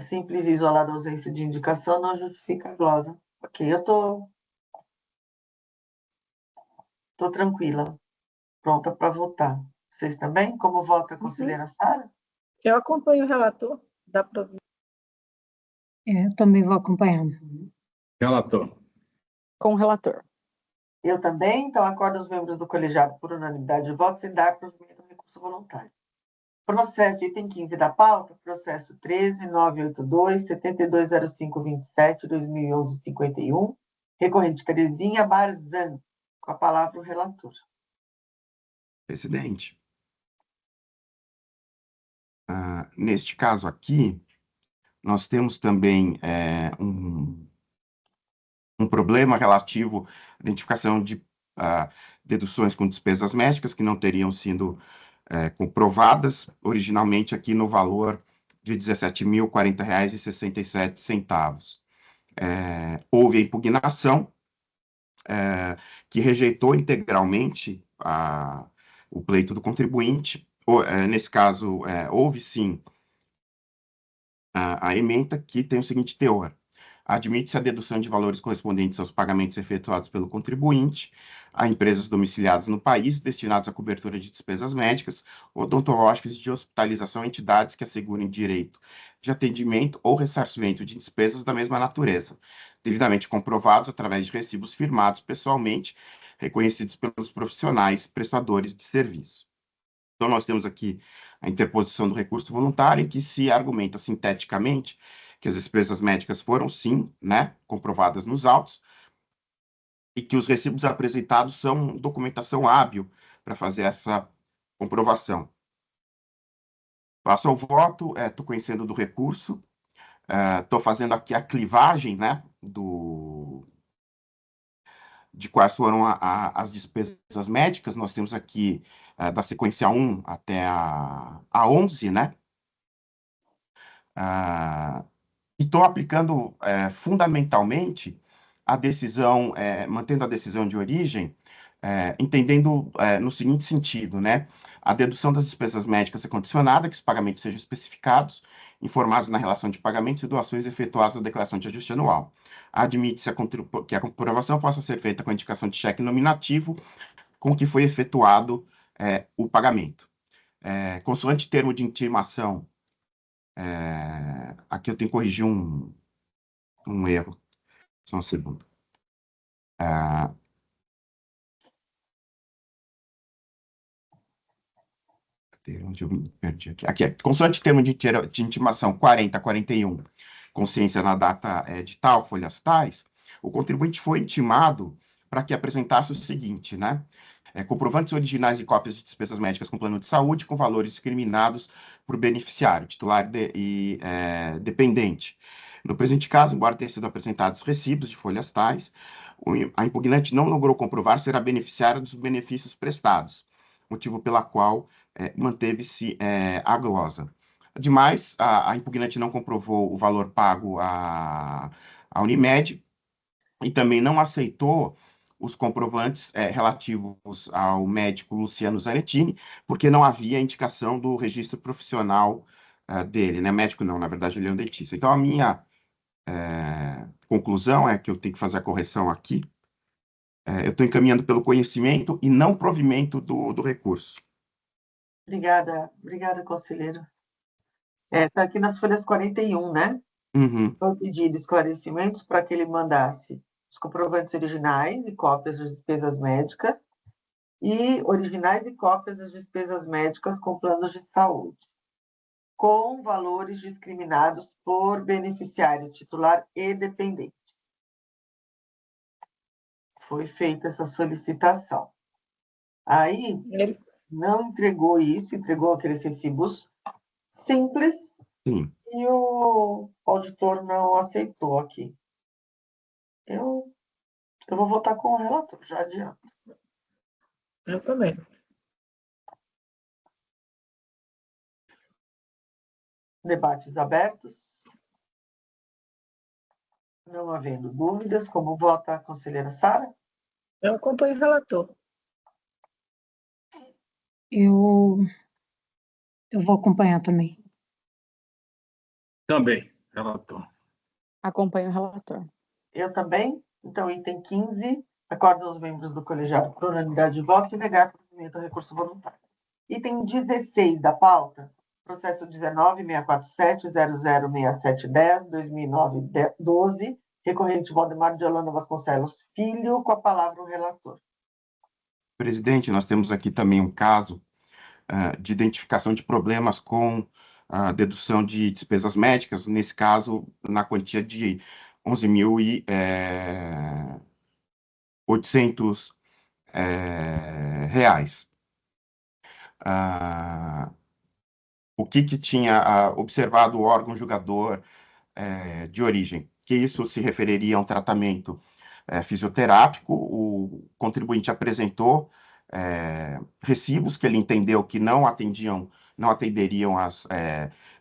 Speaker 2: simples e isolada ausência de indicação não justifica a glosa. Ok, eu tô tranquila, pronta para votar. Vocês também? Como vota a conselheira Sara?
Speaker 1: Eu acompanho o relator, dá para ouvir.
Speaker 3: Eu também vou acompanhando.
Speaker 6: Relator.
Speaker 5: Com o relator.
Speaker 2: Eu também, então acordo os membros do colegiado por unanimidade de votos em dar provimento ao recurso voluntário. Processo item 15 da pauta, processo 13.982-720527-2011-51, recorrente Terezinha Barzan. Com a palavra o relator.
Speaker 4: Presidente. Neste caso aqui, nós temos também um problema relativo à identificação de deduções com despesas médicas que não teriam sido comprovadas originalmente aqui no valor de R$ 17.040,67. Houve a impugnação que rejeitou integralmente o pleito do contribuinte. Nesse caso, houve sim a ementa que tem o seguinte teor: admite-se a dedução de valores correspondentes aos pagamentos efetuados pelo contribuinte a empresas domiciliadas no país destinados à cobertura de despesas médicas, odontológicas e de hospitalização a entidades que assegurem direito de atendimento ou ressarcimento de despesas da mesma natureza, devidamente comprovados através de recibos firmados pessoalmente, reconhecidos pelos profissionais prestadores de serviço. Então, nós temos aqui a interposição do recurso voluntário, em que se argumenta sinteticamente que as despesas médicas foram, sim, comprovadas nos autos, e que os recibos apresentados são documentação hábil para fazer essa comprovação. Passo ao voto, estou conhecendo do recurso, estou fazendo aqui a clivagem, de quais foram as despesas médicas. Nós temos aqui da sequência 1 até a 11, e estou aplicando fundamentalmente a decisão, mantendo a decisão de origem, entendendo no seguinte sentido, a dedução das despesas médicas é condicionada, que os pagamentos sejam especificados, informados na relação de pagamentos e doações efetuadas na declaração de ajuste anual. Admite-se que a comprovação possa ser feita com a indicação de cheque nominativo com que foi efetuado o pagamento. Consoante termo de intimação, aqui eu tenho que corrigir um erro. Só um segundo. Onde eu me perdi aqui? Aqui consoante termo de intimação 4041, consciência na data edital, folhas tais, o contribuinte foi intimado para que apresentasse o seguinte, comprovantes originais e cópias de despesas médicas com plano de saúde com valores discriminados por beneficiário, titular e dependente. No presente caso, embora tenham sido apresentados recibos de folhas tais, a impugnante não logrou comprovar ser a beneficiária dos benefícios prestados, motivo pela qual manteve-se a glosa. Ademais, a impugnante não comprovou o valor pago à Unimed e também não aceitou os comprovantes relativos ao médico Luciano Zanettini, porque não havia indicação do registro profissional dele, médico não, na verdade ele é um dentista. Então, a minha conclusão é que eu tenho que fazer a correção aqui. Eu estou encaminhando pelo conhecimento e não provimento do recurso.
Speaker 2: Obrigada, conselheiro. Está aqui nas folhas 41, né?
Speaker 4: Uhum.
Speaker 2: Foi pedido esclarecimentos para que ele mandasse os comprovantes originais e cópias das despesas médicas e originais e cópias das despesas médicas com planos de saúde, com valores discriminados por beneficiário titular e dependente. Foi feita essa solicitação. Aí,
Speaker 1: Ele,
Speaker 2: não entregou isso, entregou aqueles recibos simples.
Speaker 4: Sim.
Speaker 2: E o auditor não aceitou aqui. Eu vou votar com o relator, já adianto.
Speaker 1: eu também.
Speaker 2: Debates abertos. Não havendo dúvidas, como vota a conselheira Sara?
Speaker 1: Eu acompanho o relator.
Speaker 3: Eu Eu vou acompanhar também.
Speaker 6: Também, relator.
Speaker 5: Acompanho o relator.
Speaker 2: Eu também. Então, item 15, acordam os membros do colegiado por unanimidade de votos e negar provimento ao recurso voluntário. Item 16 da pauta, processo 19.647.006710/2009-12, recorrente Valdemar de Holanda Vasconcelos Filho, com a palavra o relator.
Speaker 4: Presidente, nós temos aqui também um caso de identificação de problemas com a dedução de despesas médicas, nesse caso, na quantia de 11.800 reais. O que tinha observado o órgão julgador de origem? Que isso se referiria a um tratamento fisioterápico. O contribuinte apresentou recibos que ele entendeu que não atenderiam às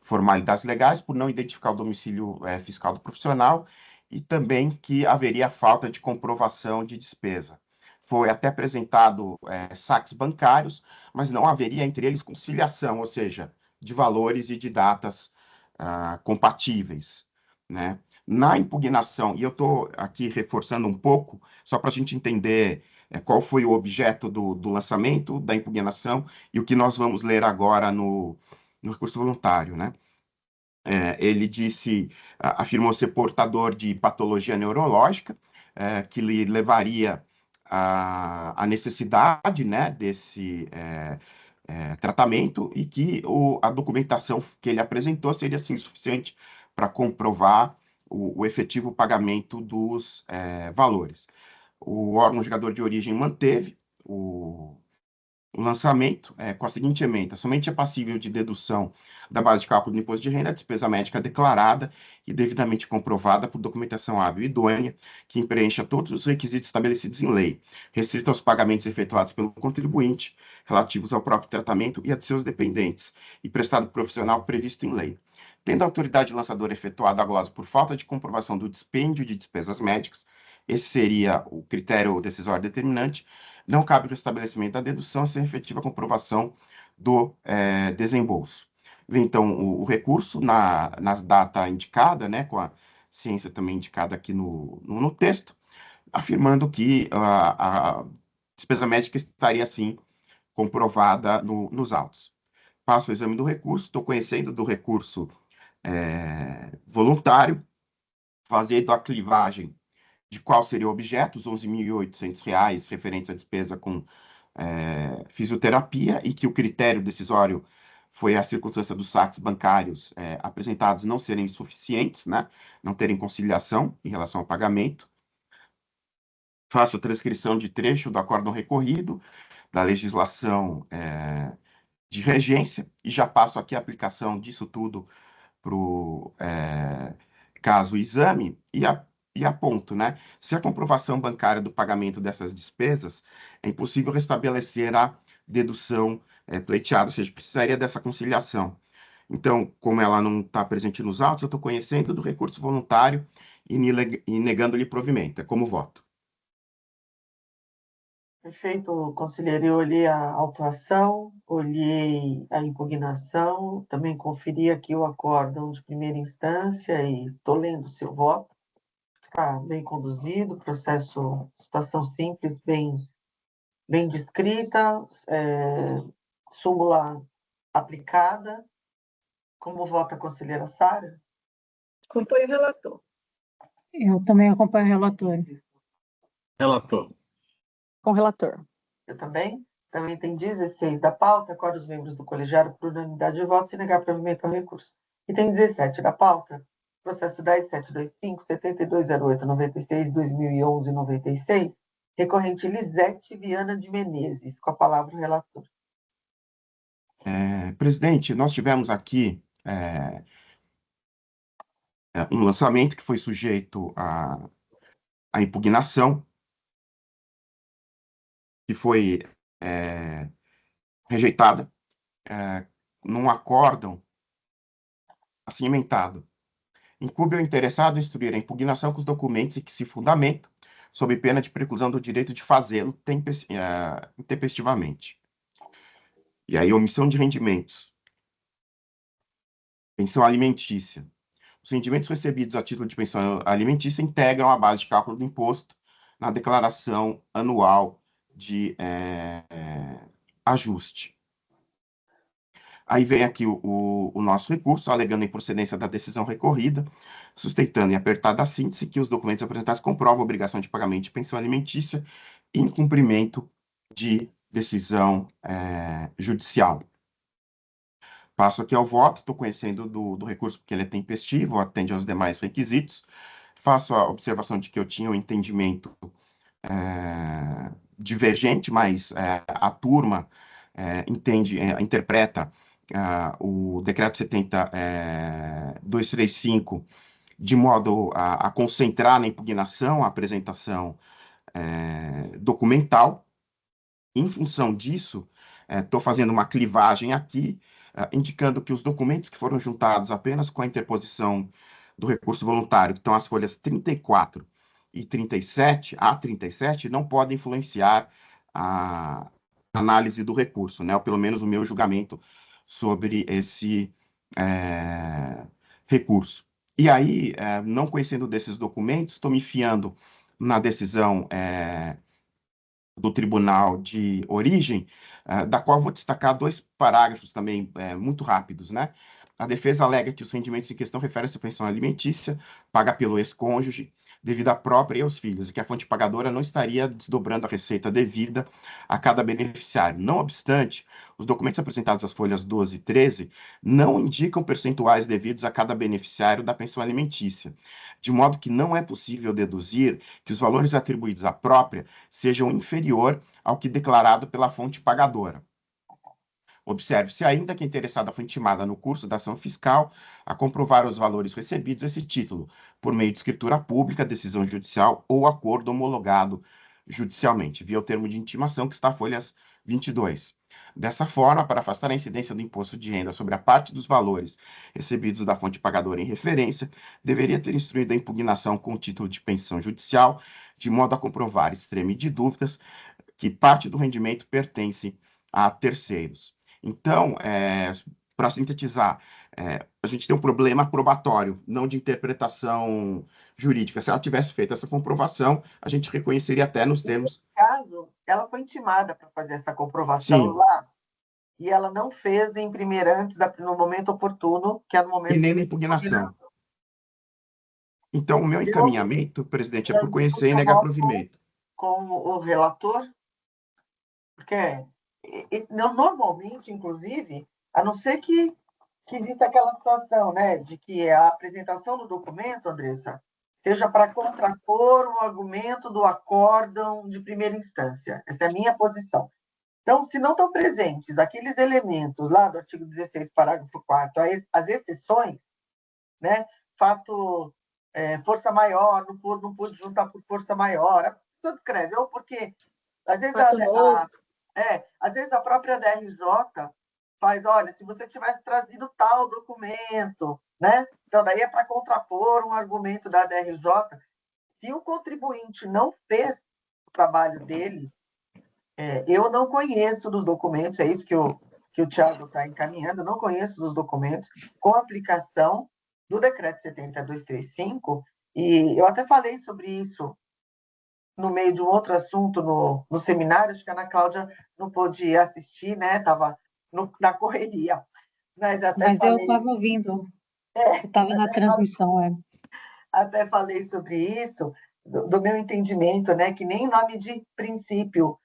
Speaker 4: formalidades legais, por não identificar o domicílio fiscal do profissional, e também que haveria falta de comprovação de despesa. Foi até apresentado saques bancários, mas não haveria entre eles conciliação, ou seja, de valores e de datas compatíveis, né? Na impugnação, e eu estou aqui reforçando um pouco, só para a gente entender qual foi o objeto do lançamento, da impugnação, e o que nós vamos ler agora no recurso voluntário, né? Ele afirmou ser portador de patologia neurológica, que lhe levaria à necessidade, né, desse tratamento, e que a documentação que ele apresentou seria assim, suficiente para comprovar o efetivo pagamento dos valores. O órgão julgador de origem manteve o lançamento com a seguinte ementa: somente é passível de dedução da base de cálculo do imposto de renda a despesa médica declarada e devidamente comprovada por documentação hábil e idônea, que preencha todos os requisitos estabelecidos em lei, restrita aos pagamentos efetuados pelo contribuinte, relativos ao próprio tratamento e a de seus dependentes, e prestado profissional previsto em lei. Tendo a autoridade lançadora efetuado a glosa por falta de comprovação do dispêndio de despesas médicas, esse seria o critério decisório determinante, não cabe o restabelecimento da dedução sem efetiva comprovação do desembolso. Vem, então, o recurso na data indicada, né, com a ciência também indicada aqui no texto, afirmando que a despesa médica estaria, assim, comprovada nos autos. Passo o exame do recurso, estou conhecendo do recurso voluntário, fazendo a clivagem de qual seria o objeto, os R$ 11.800 referentes à despesa com fisioterapia, e que o critério decisório foi a circunstância dos saques bancários apresentados não serem suficientes, né, não terem conciliação em relação ao pagamento. Faço a transcrição de trecho do acórdão recorrido, da legislação de regência, e já passo aqui a aplicação disso tudo para o caso exame, e aponto, né? Se a comprovação bancária do pagamento dessas despesas, é impossível restabelecer a dedução pleiteada, ou seja, precisaria dessa conciliação. Então, como ela não está presente nos autos, eu estou conhecendo do recurso voluntário e negando-lhe provimento. É como voto.
Speaker 2: Perfeito, conselheiro. Eu olhei a autuação, olhei a impugnação, também conferi aqui o acórdão de primeira instância e estou lendo o seu voto. Está bem conduzido, processo, situação simples, bem descrita, súmula aplicada. Como vota a conselheira Sara?
Speaker 1: Acompanho o relator.
Speaker 3: Eu também acompanho o relator.
Speaker 6: Relator.
Speaker 5: Com o relator.
Speaker 2: Eu também. Também tem 16 da pauta, acorda os membros do colegiado por unanimidade de votos e negar provimento ao recurso. E tem 17 da pauta, processo 10.725, 720896, 2011, 96, recorrente Lisete Viana de Menezes. Com a palavra o relator.
Speaker 4: Presidente, nós tivemos aqui um lançamento que foi sujeito à impugnação, que foi rejeitada num acórdão assim ementado. Incumbe ao interessado instruir a impugnação com os documentos e que se fundamentam, sob pena de preclusão do direito de fazê-lo intempestivamente. E aí, omissão de rendimentos Pensão alimentícia. Os rendimentos recebidos a título de pensão alimentícia integram a base de cálculo do imposto na declaração anual de ajuste. Aí vem aqui o nosso recurso, alegando a improcedência da decisão recorrida, sustentando em apertada síntese que os documentos apresentados comprovam a obrigação de pagamento de pensão alimentícia em cumprimento de decisão judicial. Passo aqui ao voto, estou conhecendo do recurso porque ele é tempestivo, atende aos demais requisitos. Faço a observação de que eu tinha um entendimento divergente, mas a turma interpreta o decreto 70.235 de modo a concentrar na impugnação a apresentação documental. Em função disso, estou fazendo uma clivagem aqui, indicando que os documentos que foram juntados apenas com a interposição do recurso voluntário, que estão as folhas 34 e 37, a 37, não podem influenciar a análise do recurso, né? Ou pelo menos o meu julgamento sobre esse recurso. E aí, não conhecendo desses documentos, estou me fiando na decisão do tribunal de origem, da qual vou destacar dois parágrafos também muito rápidos, né? A defesa alega que os rendimentos em questão referem-se à pensão alimentícia paga pelo ex-cônjuge devido à própria e aos filhos, e que a fonte pagadora não estaria desdobrando a receita devida a cada beneficiário. Não obstante, os documentos apresentados às folhas 12 e 13 não indicam percentuais devidos a cada beneficiário da pensão alimentícia, de modo que não é possível deduzir que os valores atribuídos à própria sejam inferior ao que declarado pela fonte pagadora. Observe-se ainda que a interessada foi intimada no curso da ação fiscal a comprovar os valores recebidos esse título, por meio de escritura pública, decisão judicial ou acordo homologado judicialmente, via o termo de intimação que está folhas 22. Dessa forma, para afastar a incidência do imposto de renda sobre a parte dos valores recebidos da fonte pagadora em referência, deveria ter instruído a impugnação com o título de pensão judicial, de modo a comprovar, extreme de dúvidas, que parte do rendimento pertence a terceiros. Então, para sintetizar, a gente tem um problema probatório, não de interpretação jurídica. Se ela tivesse feito essa comprovação, a gente reconheceria até nos termos...
Speaker 2: Nesse caso, ela foi intimada para fazer essa comprovação
Speaker 4: Sim.
Speaker 2: lá, e ela não fez em primeira, no momento oportuno, que é no momento
Speaker 4: E nem
Speaker 2: de
Speaker 4: na impugnação. Então, o meu encaminhamento, presidente, é por conhecer e negar provimento.
Speaker 2: Com o relator, porque normalmente, inclusive, a não ser que exista aquela situação, né, de que a apresentação do documento, Andressa, seja para contrapor o argumento do acórdão de primeira instância. Essa é a minha posição. Então, se não estão presentes aqueles elementos lá do artigo 16, parágrafo 4º, as exceções, né, fato, força maior, não pude juntar por força maior, a pessoa descreve, ou porque, às vezes, às vezes a própria DRJ faz, olha, se você tivesse trazido tal documento, né? Então, daí é para contrapor um argumento da DRJ. Se o contribuinte não fez o trabalho dele, eu não conheço dos documentos, é isso que o Thiago está encaminhando, eu não conheço dos documentos com aplicação do decreto 70.235, e eu até falei sobre isso no meio de um outro assunto no seminário, acho que a Ana Cláudia não pôde assistir, né? Estava na correria. Mas
Speaker 3: eu estava ouvindo, eu estava na transmissão.
Speaker 2: Até falei sobre isso, do meu entendimento, né? Que nem em nome de princípio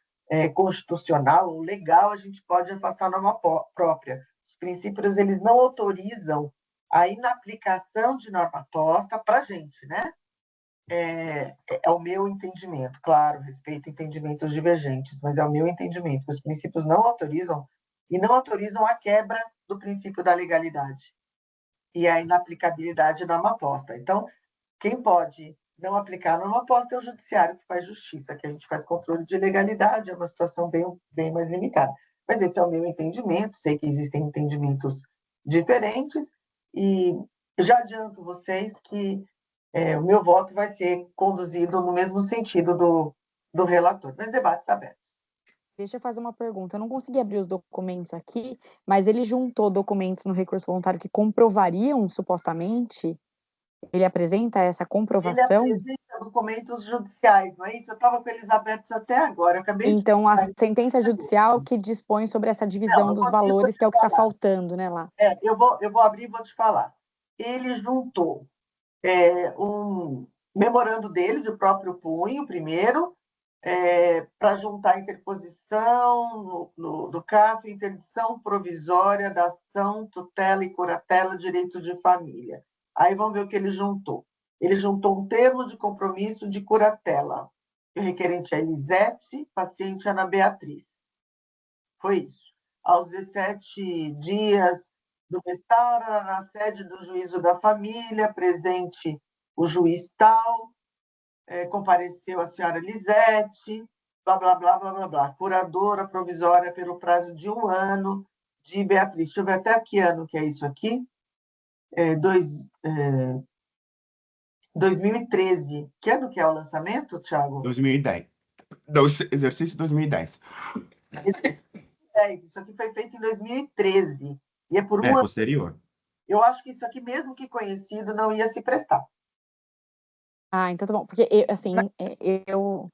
Speaker 2: constitucional ou legal a gente pode afastar a norma própria. Os princípios, eles não autorizam a inaplicação de norma posta para a gente, né? É o meu entendimento, claro, respeito entendimentos divergentes, mas é o meu entendimento. Os princípios não autorizam e não autorizam a quebra do princípio da legalidade e a inaplicabilidade da norma posta. Então, quem pode não aplicar a norma posta é o judiciário, que faz justiça, que a gente faz controle de legalidade, é uma situação bem mais limitada. Mas esse é o meu entendimento, sei que existem entendimentos diferentes, e já adianto vocês que o meu voto vai ser conduzido no mesmo sentido do relator, mas debates abertos.
Speaker 5: Deixa eu fazer uma pergunta. Eu não consegui abrir os documentos aqui, mas ele juntou documentos no recurso voluntário que comprovariam, supostamente? Ele apresenta essa
Speaker 2: Ele
Speaker 5: comprovação?
Speaker 2: apresenta documentos judiciais, não é isso? Eu estava com eles abertos até agora. Eu acabei de...
Speaker 5: Então, a sentença judicial que dispõe sobre essa divisão
Speaker 2: Não,
Speaker 5: dos
Speaker 2: eu vou
Speaker 5: valores,
Speaker 2: te
Speaker 5: que é o que está
Speaker 2: falar.
Speaker 5: faltando, né, lá.
Speaker 2: Eu vou abrir e vou te falar. Ele juntou um memorando dele, de próprio punho, primeiro, para juntar a interposição do CAF, interdição provisória da ação, tutela e curatela, direito de família. Aí vamos ver o que ele juntou. Ele juntou um termo de compromisso de curatela. O requerente é Elisete, paciente Ana Beatriz. Foi isso. Aos 17 dias do Mestara, na sede do juízo da família, presente o juiz tal, compareceu a senhora Lisete, blá, blá, blá, blá, blá, blá, curadora provisória pelo prazo de 1 ano de Beatriz. Deixa eu ver até que ano que é isso aqui. 2013. Que ano que é o lançamento, Thiago?
Speaker 4: 2010. Do exercício 2010.
Speaker 2: Isso aqui foi feito em 2013. E é por um ano.
Speaker 4: Posterior.
Speaker 2: Eu acho que isso aqui, mesmo que conhecido, não ia se prestar.
Speaker 5: Ah, então tá bom. Porque, eu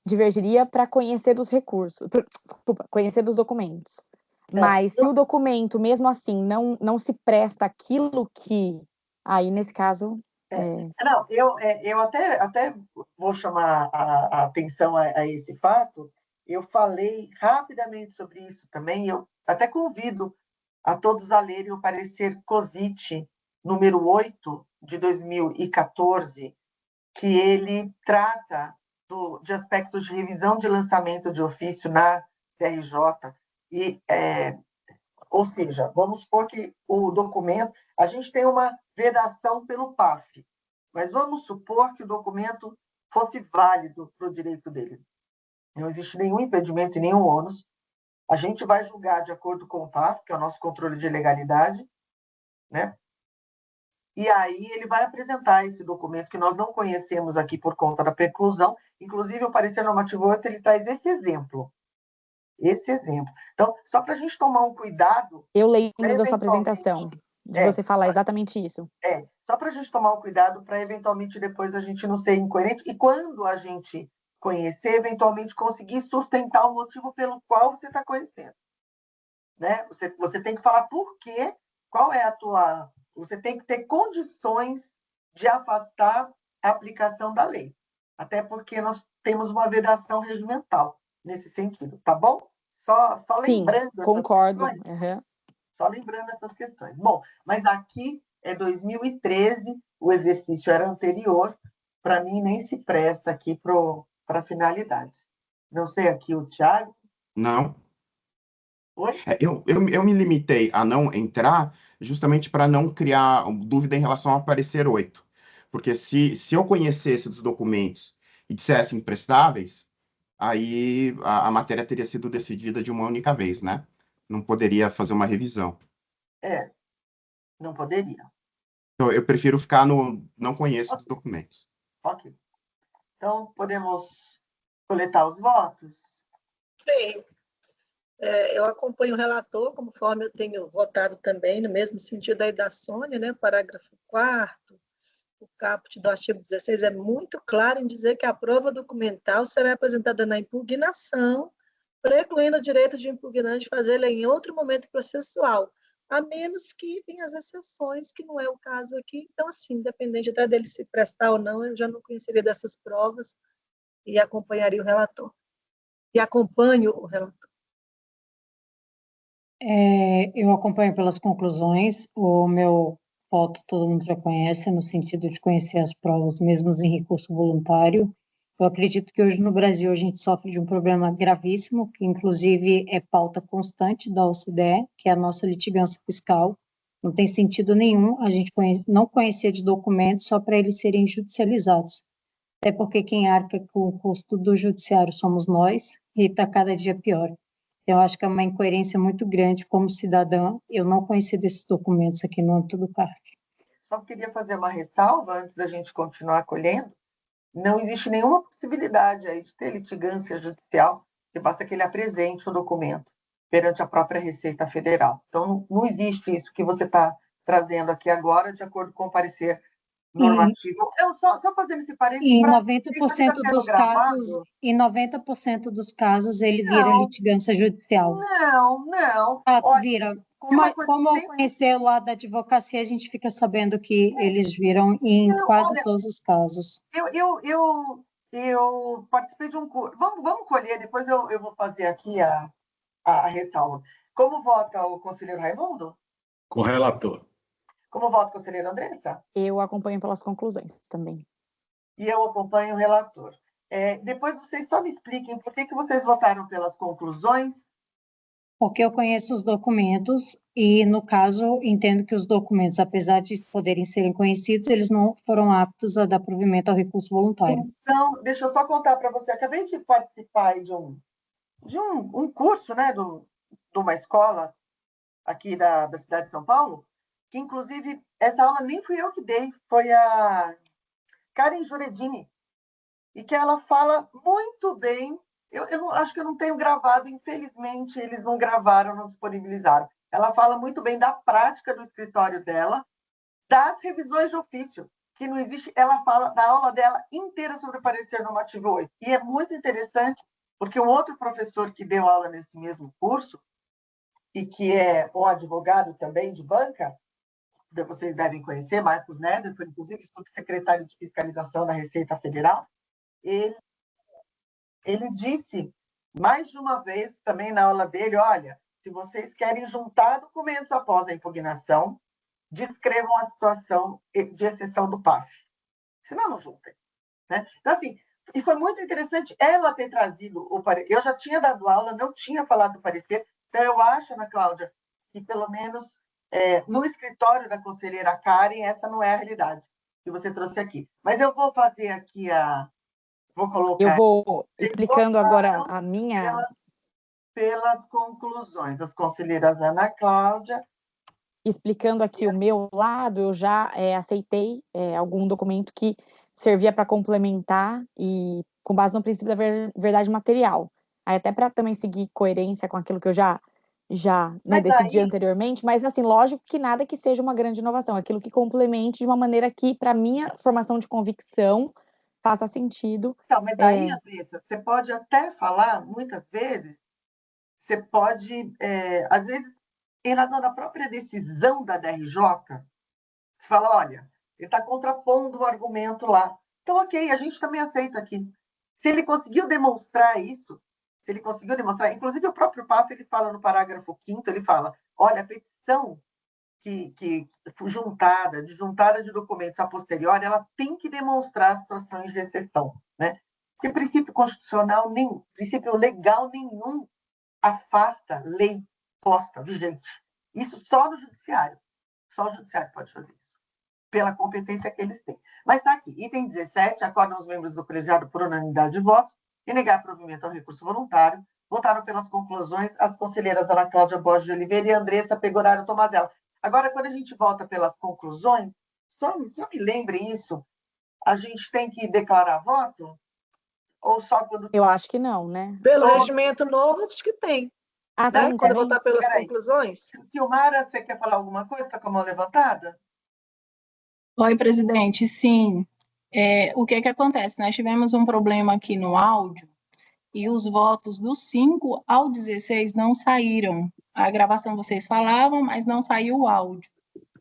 Speaker 5: divergiria para conhecer dos recursos. Desculpa, conhecer dos documentos. Mas se o documento, mesmo assim, não se presta aquilo que... Aí, nesse caso...
Speaker 2: Não, eu até vou chamar a atenção a esse fato. Eu falei rapidamente sobre isso também. Eu até convido a todos a lerem o parecer COSIT, número 8, de 2014, que ele trata de aspectos de revisão de lançamento de ofício na TRJ. Ou seja, vamos supor que o documento... A gente tem uma vedação pelo PAF, mas vamos supor que o documento fosse válido para o direito dele. Não existe nenhum impedimento e nenhum ônus. A gente vai julgar de acordo com o PAF, que é o nosso controle de legalidade, né? E aí ele vai apresentar esse documento que nós não conhecemos aqui por conta da preclusão. Inclusive, o parecer normativo 8, ele traz esse exemplo. Esse exemplo. Então, só para a gente tomar um cuidado...
Speaker 5: Eu lembro da sua apresentação, de você falar exatamente isso.
Speaker 2: Só para a gente tomar um cuidado para, eventualmente, depois a gente não ser incoerente. E quando a gente conhecer, eventualmente, conseguir sustentar o motivo pelo qual você está conhecendo. Né? Você tem que falar por quê, qual é a tua... Você tem que ter condições de afastar a aplicação da lei. Até porque nós temos uma vedação regimental nesse sentido, tá bom? Só lembrando...
Speaker 5: Sim, concordo.
Speaker 2: Só lembrando essas questões. Bom, mas aqui é 2013, o exercício era anterior, para mim nem se presta aqui para a finalidade. Não sei aqui o Thiago.
Speaker 4: Não.
Speaker 2: Oi?
Speaker 4: Eu me limitei a não entrar justamente para não criar dúvida em relação ao parecer 8. Porque se eu conhecesse dos documentos e dissesse imprestáveis, aí a matéria teria sido decidida de uma única vez, né? Não poderia fazer uma revisão.
Speaker 2: Não poderia.
Speaker 4: Então, eu prefiro ficar no não conheço dos documentos.
Speaker 2: Ok. Então, podemos coletar os votos?
Speaker 1: Sim. Eu acompanho o relator, conforme eu tenho votado também, no mesmo sentido aí da Sônia, né? Parágrafo 4º, o caput do artigo 16 é muito claro em dizer que a prova documental será apresentada na impugnação, precluindo o direito de impugnante fazê-la em outro momento processual, a menos que tenha as exceções, que não é o caso aqui. Então, assim, independente até dele se prestar ou não, eu já não conheceria dessas provas e acompanharia o relator. E acompanho o relator.
Speaker 3: Eu acompanho pelas conclusões. O meu voto todo mundo já conhece, no sentido de conhecer as provas, mesmo em recurso voluntário. Eu acredito que hoje no Brasil a gente sofre de um problema gravíssimo, que inclusive é pauta constante da OCDE, que é a nossa litigância fiscal. Não tem sentido nenhum a gente não conhecer de documentos só para eles serem judicializados. Até porque quem arca com o custo do judiciário somos nós, e está cada dia pior. Eu acho que é uma incoerência muito grande como cidadã eu não conhecer desses documentos aqui no âmbito do CARF.
Speaker 2: Só queria fazer uma ressalva antes da gente continuar colhendo. Não existe nenhuma possibilidade aí de ter litigância judicial que basta que ele apresente o documento perante a própria Receita Federal. Então, não existe isso que você está trazendo aqui agora, de acordo com o parecer normativo. Eu só fazendo esse parênteses
Speaker 3: Em
Speaker 2: para
Speaker 3: 90% dos casos, em 90% dos casos ele vira
Speaker 2: Não.
Speaker 3: litigância judicial.
Speaker 2: Não.
Speaker 3: Vira.
Speaker 2: uma coisa
Speaker 3: Como eu
Speaker 2: sempre-
Speaker 3: conhecer lá da advocacia, a gente fica sabendo que eles viram em
Speaker 2: Não,
Speaker 3: quase
Speaker 2: olha,
Speaker 3: todos os casos.
Speaker 2: Eu participei de um curso. Vamos colher, depois eu vou fazer aqui a ressalva. Como vota o conselheiro Raimundo?
Speaker 6: Com o relator.
Speaker 2: Como vota o conselheiro Andressa?
Speaker 5: Eu acompanho pelas conclusões também.
Speaker 2: E eu acompanho o relator. Depois vocês só me expliquem por que vocês votaram pelas conclusões.
Speaker 3: Porque eu conheço os documentos e, no caso, entendo que os documentos, apesar de poderem serem conhecidos, eles não foram aptos a dar provimento ao recurso voluntário.
Speaker 2: Então, deixa eu só contar para você. Acabei de participar de um curso, né, de uma escola aqui da cidade de São Paulo, que, inclusive, essa aula nem fui eu que dei, foi a Karen Juredini, e que ela fala muito bem. Eu acho que eu não tenho gravado, infelizmente, eles não gravaram, não disponibilizaram. Ela fala muito bem da prática do escritório dela, das revisões de ofício, que não existe. Ela fala da aula dela inteira sobre o parecer normativo 8. E é muito interessante, porque um outro professor que deu aula nesse mesmo curso, e que é um advogado também de banca, vocês devem conhecer, Marcos Neder, foi inclusive subsecretário de Fiscalização da Receita Federal, ele disse mais de uma vez também na aula dele, olha, se vocês querem juntar documentos após a impugnação, descrevam a situação de exceção do PAF. Senão, não juntem. Né? Então, assim, e foi muito interessante ela ter trazido o parecer. Eu já tinha dado aula, não tinha falado do parecer, então eu acho, Ana Cláudia, que pelo menos no escritório da conselheira Karen, essa não é a realidade que você trouxe aqui. Mas eu vou fazer aqui vou colocar...
Speaker 5: Eu vou explicando agora a minha...
Speaker 2: Pelas conclusões. As conselheiras Ana Cláudia...
Speaker 5: Explicando aqui o meu lado, eu já aceitei algum documento que servia para complementar e com base no princípio da verdade material. Aí até para também seguir coerência com aquilo que eu já decidi anteriormente, mas assim, lógico que nada que seja uma grande inovação, aquilo que complemente de uma maneira que, para minha formação de convicção, faça sentido.
Speaker 2: Então, mas aí, Andressa, você pode até falar, muitas vezes, você pode, às vezes, em razão da própria decisão da DRJ, você fala, olha, ele está contrapondo o argumento lá. Então, ok, a gente também aceita aqui. Se ele conseguiu demonstrar isso, inclusive o próprio PAF, ele fala no parágrafo 5º, ele fala, olha, a petição que juntada de documentos a posteriori, ela tem que demonstrar situações de exceção, né? Porque princípio legal nenhum afasta lei posta, vigente. Isso só no judiciário. Só o judiciário pode fazer isso, pela competência que eles têm. Mas está aqui, item 17, acordam os membros do colegiado por unanimidade de votos e negar provimento ao recurso voluntário. Votaram pelas conclusões as conselheiras Ana Cláudia Borges de Oliveira e Andressa Pegoraro Tomazella. Agora, quando a gente vota pelas conclusões, só me lembre isso, a gente tem que declarar voto? Ou só quando...
Speaker 5: Eu acho que não, né?
Speaker 1: Pelo regimento novo, acho que tem.
Speaker 5: Ah,
Speaker 1: né?
Speaker 5: tem
Speaker 1: Quando
Speaker 5: também?
Speaker 1: votar pelas conclusões.
Speaker 2: Silmara, você quer falar alguma coisa? Está com a mão levantada?
Speaker 7: Oi, presidente. Sim. O que acontece? Nós tivemos um problema aqui no áudio e os votos do 5 ao 16 não saíram. A gravação vocês falavam, mas não saiu o áudio.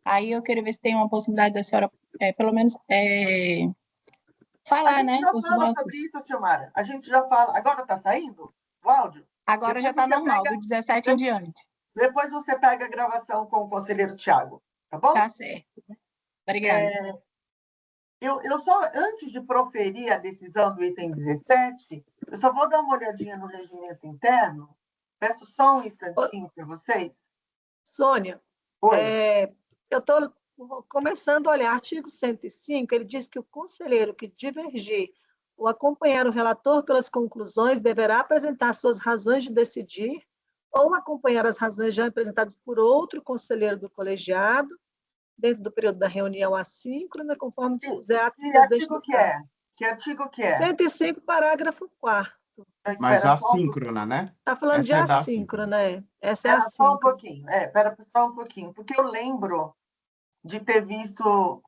Speaker 7: Aí eu queria ver se tem uma possibilidade da senhora, pelo menos, falar, né?
Speaker 2: Os votos. Sobre isso, Silmara. A gente já fala. Agora está saindo o áudio?
Speaker 7: Agora já está normal, do 17 em diante.
Speaker 2: Depois você pega a gravação com o conselheiro Tiago, tá bom?
Speaker 7: Tá certo. Obrigada.
Speaker 2: Eu só, antes de proferir a decisão do item 17, eu só vou dar uma olhadinha no regimento interno. Peço só um instantinho para vocês.
Speaker 1: Sônia, eu estou começando a olhar artigo 105, ele diz que o conselheiro que divergir ou acompanhar o relator pelas conclusões deverá apresentar suas razões de decidir ou acompanhar as razões já apresentadas por outro conselheiro do colegiado, dentro do período da reunião assíncrona, conforme dispuser ato do presidente do CAD.
Speaker 2: Que artigo que é?
Speaker 1: 105, parágrafo 4º.
Speaker 2: Então,
Speaker 4: Mas
Speaker 2: espera só um
Speaker 4: assíncrona, né?
Speaker 1: Está falando de
Speaker 4: Essa é da
Speaker 1: assíncrona, né? Essa é
Speaker 2: Espera só um
Speaker 1: assíncrona.
Speaker 2: pouquinho. Espera só um pouquinho. Porque eu lembro de ter visto...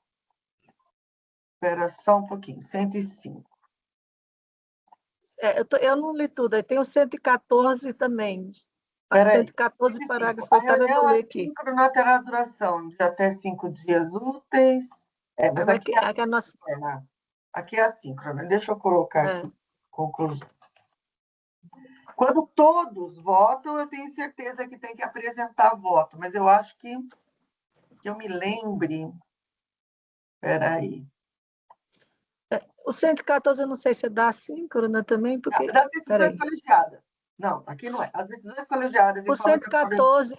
Speaker 2: Espera só um pouquinho. 105.
Speaker 1: Eu não li tudo, aí tem o 114 também. A
Speaker 2: Espera aí.
Speaker 1: 114,
Speaker 2: 105.
Speaker 1: parágrafo
Speaker 2: A
Speaker 1: 8º, eu
Speaker 2: reunião
Speaker 1: vou ler aqui.
Speaker 2: assíncrona terá duração de até 5 dias úteis. Mas aqui é
Speaker 1: Aqui é a nossa.
Speaker 2: assíncrona. Aqui é assíncrona. Deixa eu colocar
Speaker 1: É.
Speaker 2: aqui. Conclusões. Quando todos votam, eu tenho certeza que tem que apresentar voto, mas eu acho que eu me lembre. Espera aí.
Speaker 1: O 114, eu não sei se é da assíncrona também, porque.
Speaker 2: Das decisões
Speaker 1: Peraí.
Speaker 2: colegiadas. Não, aqui não é. As decisões colegiadas
Speaker 1: O 114.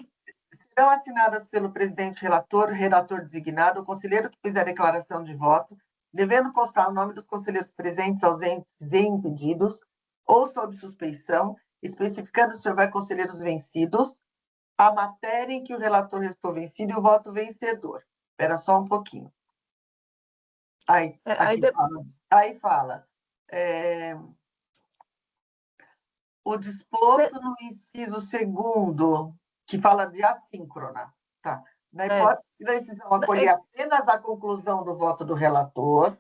Speaker 2: serão assinadas pelo presidente relator, redator designado, o conselheiro que fizer a declaração de voto, devendo constar o nome dos conselheiros presentes, ausentes e impedidos, ou sob suspeição, especificando se houver conselheiros vencidos, a matéria em que o relator restou vencido e o voto vencedor. Espera só um pouquinho. Aí fala. O disposto no inciso 2º, que fala de assíncrona, tá? Na hipótese da decisão acolher apenas a conclusão do voto do relator,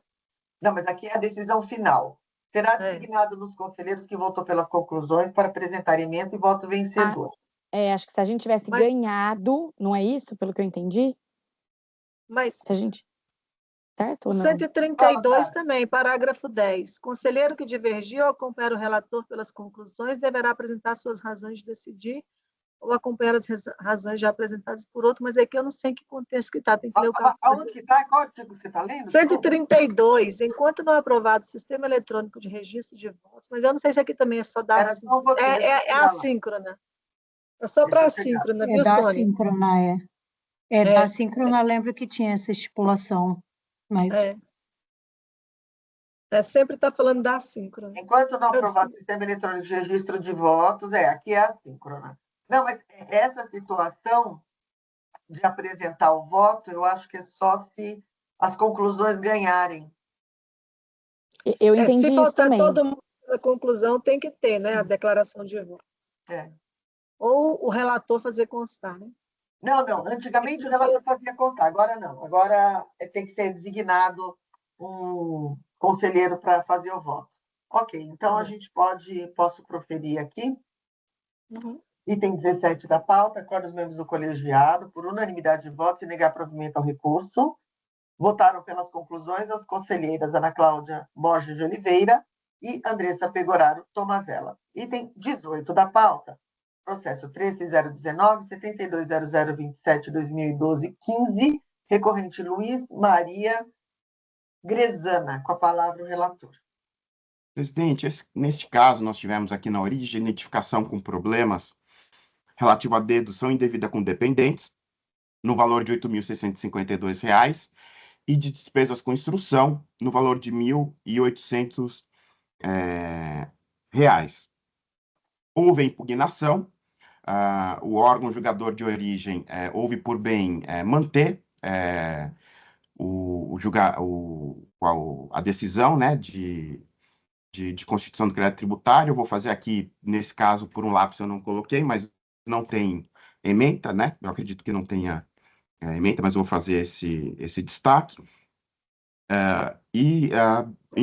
Speaker 2: não, mas aqui é a decisão final. Será designado nos conselheiros que votou pelas conclusões para apresentar emenda e voto vencedor.
Speaker 5: Acho que se a gente tivesse ganhado, não é isso, pelo que eu entendi?
Speaker 1: Mas
Speaker 5: se a gente... Certo ou não?
Speaker 1: 132 também, parágrafo 10. Conselheiro que divergir ou acompanhar o relator pelas conclusões deverá apresentar suas razões de decidir ou acompanhar as razões já apresentadas por outro, mas aqui eu não sei em que contexto que está, tem que ler o capítulo.
Speaker 2: Aonde que está? Qual artigo você está lendo?
Speaker 1: 132, enquanto não aprovado o sistema eletrônico de registro de votos, mas eu não sei se aqui também é só da assíncrona. É assíncrona. É só para assíncrona, viu,
Speaker 3: da
Speaker 1: Sônia?
Speaker 3: assíncrona, da assíncrona, lembro que tinha essa estipulação, mas...
Speaker 1: sempre está falando da assíncrona.
Speaker 2: Enquanto não aprovado o sistema eletrônico de registro de votos, aqui é assíncrona. Não, mas essa situação de apresentar o voto, eu acho que é só se as conclusões ganharem.
Speaker 5: Eu entendi
Speaker 1: se
Speaker 5: isso
Speaker 1: faltar
Speaker 5: também.
Speaker 1: todo mundo na conclusão, tem que ter, né, a declaração de voto. Ou o relator fazer constar, né?
Speaker 2: Não. Antigamente o relator fazia constar, agora não. Agora tem que ser designado um conselheiro para fazer o voto. Ok, então a gente posso proferir aqui. Item 17 da pauta, acorda os membros do colegiado, por unanimidade de votos e negar provimento ao recurso. Votaram pelas conclusões as conselheiras Ana Cláudia Borges de Oliveira e Andressa Pegoraro Tomazella. Item 18 da pauta, processo 13019, 720027-2012-15, recorrente Luiz Maria Grezana. Com a palavra o relator.
Speaker 4: Presidente, neste caso, nós tivemos aqui na origem identificação com problemas relativo à dedução indevida com dependentes, no valor de R$ 8.652, e de despesas com instrução, no valor de R$ 1.800. Houve impugnação, o órgão julgador de origem houve por bem manter a decisão, né, de constituição do crédito tributário. Eu vou fazer aqui, nesse caso, por um lápis eu não coloquei, mas não tem ementa, né? Eu acredito que não tenha ementa, mas eu vou fazer esse destaque.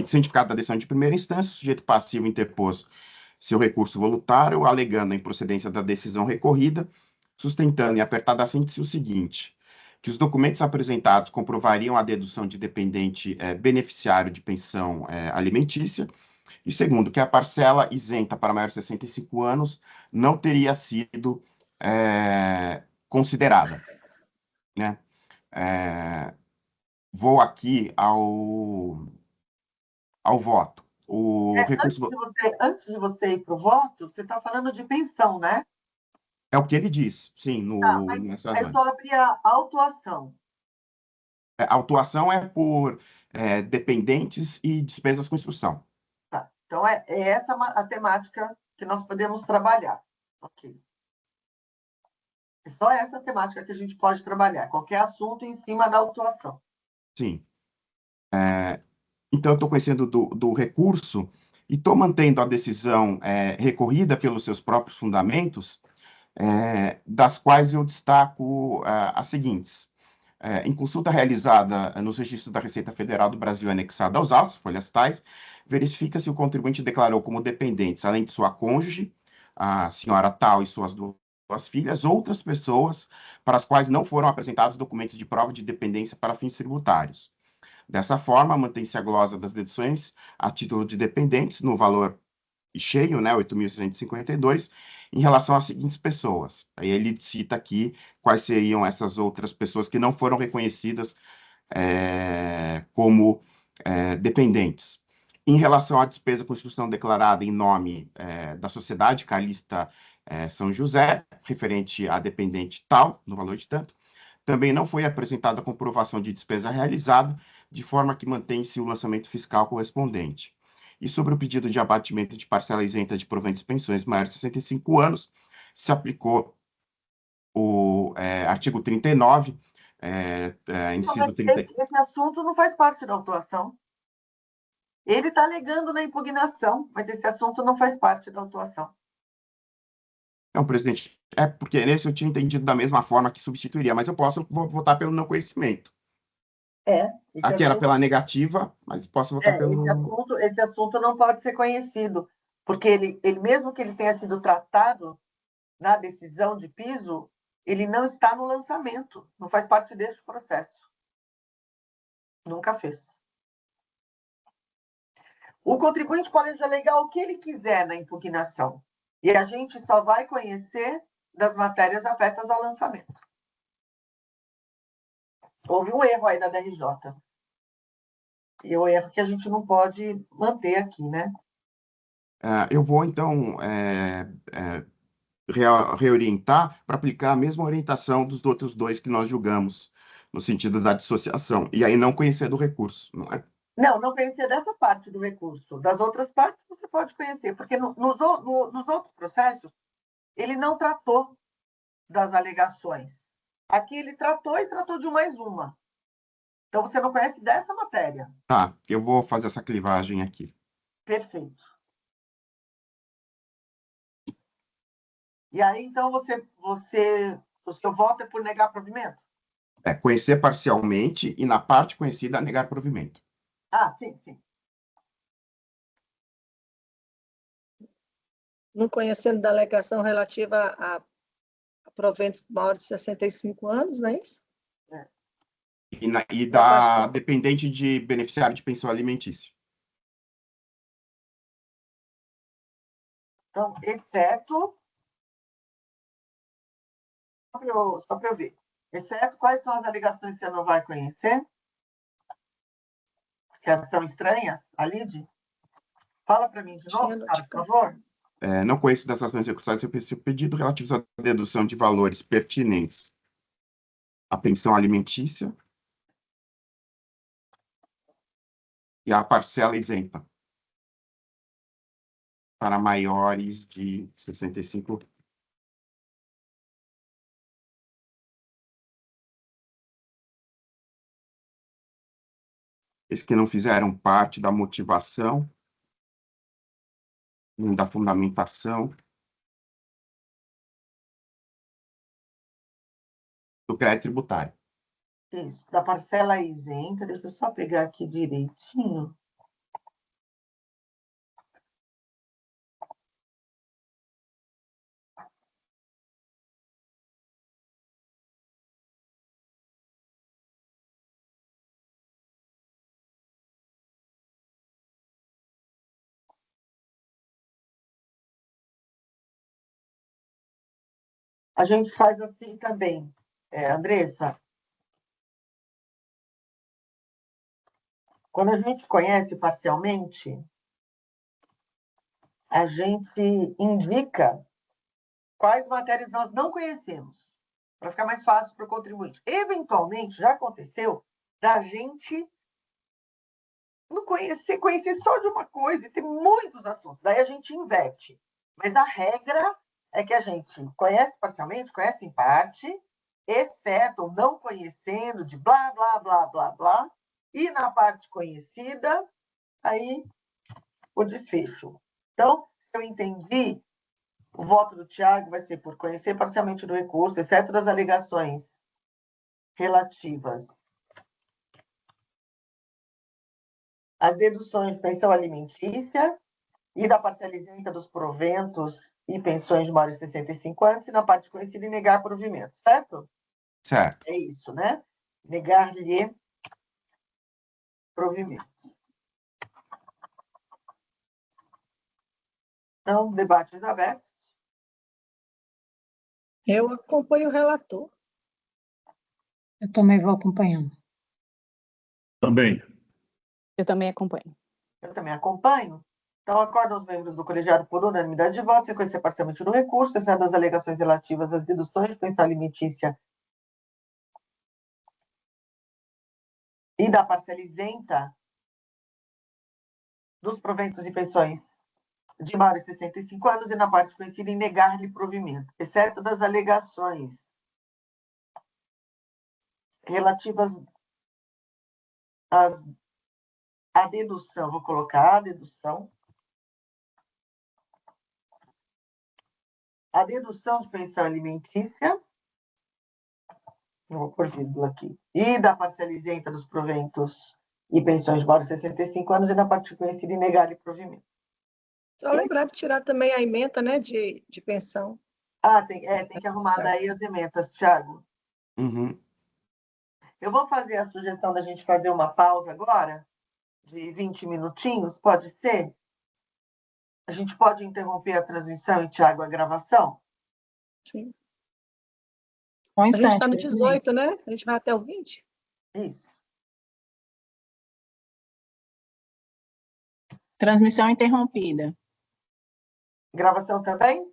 Speaker 4: Cientificado da decisão de primeira instância, o sujeito passivo interpôs seu recurso voluntário, alegando a improcedência da decisão recorrida, sustentando em apertada síntese o seguinte: que os documentos apresentados comprovariam a dedução de dependente beneficiário de pensão alimentícia, e segundo, que a parcela isenta para maiores de 65 anos não teria sido considerada, né? Vou aqui ao voto. Recurso...
Speaker 2: Antes de você ir para o voto, você está falando de pensão, né?
Speaker 4: É o que ele diz, sim, nessas
Speaker 2: é sobre a autuação.
Speaker 4: A autuação é por dependentes e despesas com instrução.
Speaker 2: Tá. Então, é essa a temática que nós podemos trabalhar. Ok. É só essa temática que a gente pode trabalhar. Qualquer assunto em cima da autuação.
Speaker 4: Sim. Então, eu estou conhecendo do recurso, E estou mantendo a decisão recorrida pelos seus próprios fundamentos, das quais eu destaco as seguintes. Em consulta realizada nos registros da Receita Federal do Brasil anexada aos autos, folhas tais, verifica-se o contribuinte declarou como dependentes, além de sua cônjuge, a senhora tal e suas duas filhas, outras pessoas para as quais não foram apresentados documentos de prova de dependência para fins tributários. Dessa forma, mantém-se a glosa das deduções a título de dependentes no valor cheio, né, 8.652, em relação às seguintes pessoas. Aí ele cita aqui quais seriam essas outras pessoas que não foram reconhecidas como dependentes. Em relação à despesa com instrução declarada em nome da Sociedade Carlista São José, referente a dependente tal, no valor de tanto, também não foi apresentada a comprovação de despesa realizada, de forma que mantém-se o lançamento fiscal correspondente. E sobre o pedido de abatimento de parcela isenta de proventos e pensões maiores de 65 anos, se aplicou o artigo 39, inciso 30.
Speaker 2: Esse assunto não faz parte da autuação. Ele está alegando na impugnação, mas esse assunto não faz parte da autuação.
Speaker 4: Não, presidente, porque nesse eu tinha entendido da mesma forma que substituiria, mas eu posso votar pelo não conhecimento. Aqui era pela negativa, mas posso votar pelo...
Speaker 2: Esse assunto não pode ser conhecido, porque ele mesmo que ele tenha sido tratado na decisão de piso, ele não está no lançamento, não faz parte desse processo. Nunca fez. O contribuinte pode alegar o que ele quiser na impugnação, e a gente só vai conhecer das matérias afetas ao lançamento. Houve um erro aí da DRJ. E o erro que a gente não pode manter aqui, né?
Speaker 4: Eu vou, então, reorientar para aplicar a mesma orientação dos outros dois que nós julgamos, no sentido da dissociação, e aí não conhecer do recurso, não é?
Speaker 2: Não conhecer dessa parte do recurso. Das outras partes você pode conhecer, porque nos outros processos ele não tratou das alegações. Aqui ele tratou e tratou de mais uma. Então você não conhece dessa matéria.
Speaker 4: Tá, eu vou fazer essa clivagem aqui.
Speaker 2: Perfeito. E aí, então, o seu voto é por negar provimento?
Speaker 4: Conhecer parcialmente e, na parte conhecida, negar provimento.
Speaker 2: Sim, sim.
Speaker 1: Não conhecendo da alegação relativa a proventos maiores de 65 anos, não é isso?
Speaker 4: E da dependente de beneficiário de pensão alimentícia.
Speaker 2: Então, exceto... Só para eu ver. Exceto quais são as alegações que você não vai conhecer? Que elas são estranhas, a Lide? Fala para mim de novo, Sara, por favor.
Speaker 4: Não conheço dessas ações executadas o pedido relativos à dedução de valores pertinentes à pensão alimentícia e à parcela isenta para maiores de 65 anos. Esses que não fizeram parte da motivação, nem da fundamentação do crédito tributário.
Speaker 2: Isso, da parcela isenta, deixa eu só pegar aqui direitinho. A gente faz assim também, Andressa. Quando a gente conhece parcialmente, a gente indica quais matérias nós não conhecemos, para ficar mais fácil para o contribuinte. Eventualmente, já aconteceu da gente não conhecer só de uma coisa, e tem muitos assuntos. Daí a gente inverte. Mas a regra é que a gente conhece parcialmente, conhece em parte, exceto não conhecendo de blá, blá, blá, blá, blá, e na parte conhecida, aí o desfecho. Então, se eu entendi, o voto do Tiago vai ser por conhecer parcialmente do recurso, exceto das alegações relativas às deduções de pensão alimentícia e da parcela isenta dos proventos e pensões de maiores de 65 anos, e na parte conhecida, negar provimento, certo?
Speaker 4: Certo.
Speaker 2: É isso, né? Negar-lhe provimento. Então, debates abertos.
Speaker 1: Eu acompanho o relator.
Speaker 3: Eu também vou acompanhando.
Speaker 6: Também.
Speaker 5: Eu também acompanho.
Speaker 2: Eu também acompanho. Então, acordo aos membros do colegiado por unanimidade de votos em conhecer parcialmente do recurso, exceto as alegações relativas às deduções de pensão alimentícia e da parcela isenta dos proventos e pensões de maiores de 65 anos e na parte conhecida em negar-lhe provimento, exceto das alegações relativas à dedução, vou colocar a dedução de pensão alimentícia, vou pôr vírgula aqui, e da parcela isenta dos proventos e pensões de maiores de 65 anos e na parte conhecida em negar-lhe provimento.
Speaker 1: Só lembrar de tirar também a ementa, né, de pensão.
Speaker 2: Tem que arrumar daí as emendas, Thiago.
Speaker 4: Uhum.
Speaker 2: Eu vou fazer a sugestão da gente fazer uma pausa agora, de 20 minutinhos, pode ser? A gente pode interromper a transmissão e, Thiago, a gravação?
Speaker 1: Sim.
Speaker 7: Um
Speaker 1: A gente
Speaker 7: instante,
Speaker 1: está no
Speaker 7: presidente.
Speaker 1: 18, né? A gente vai até o 20?
Speaker 2: Isso.
Speaker 7: Transmissão interrompida.
Speaker 2: Gravação também?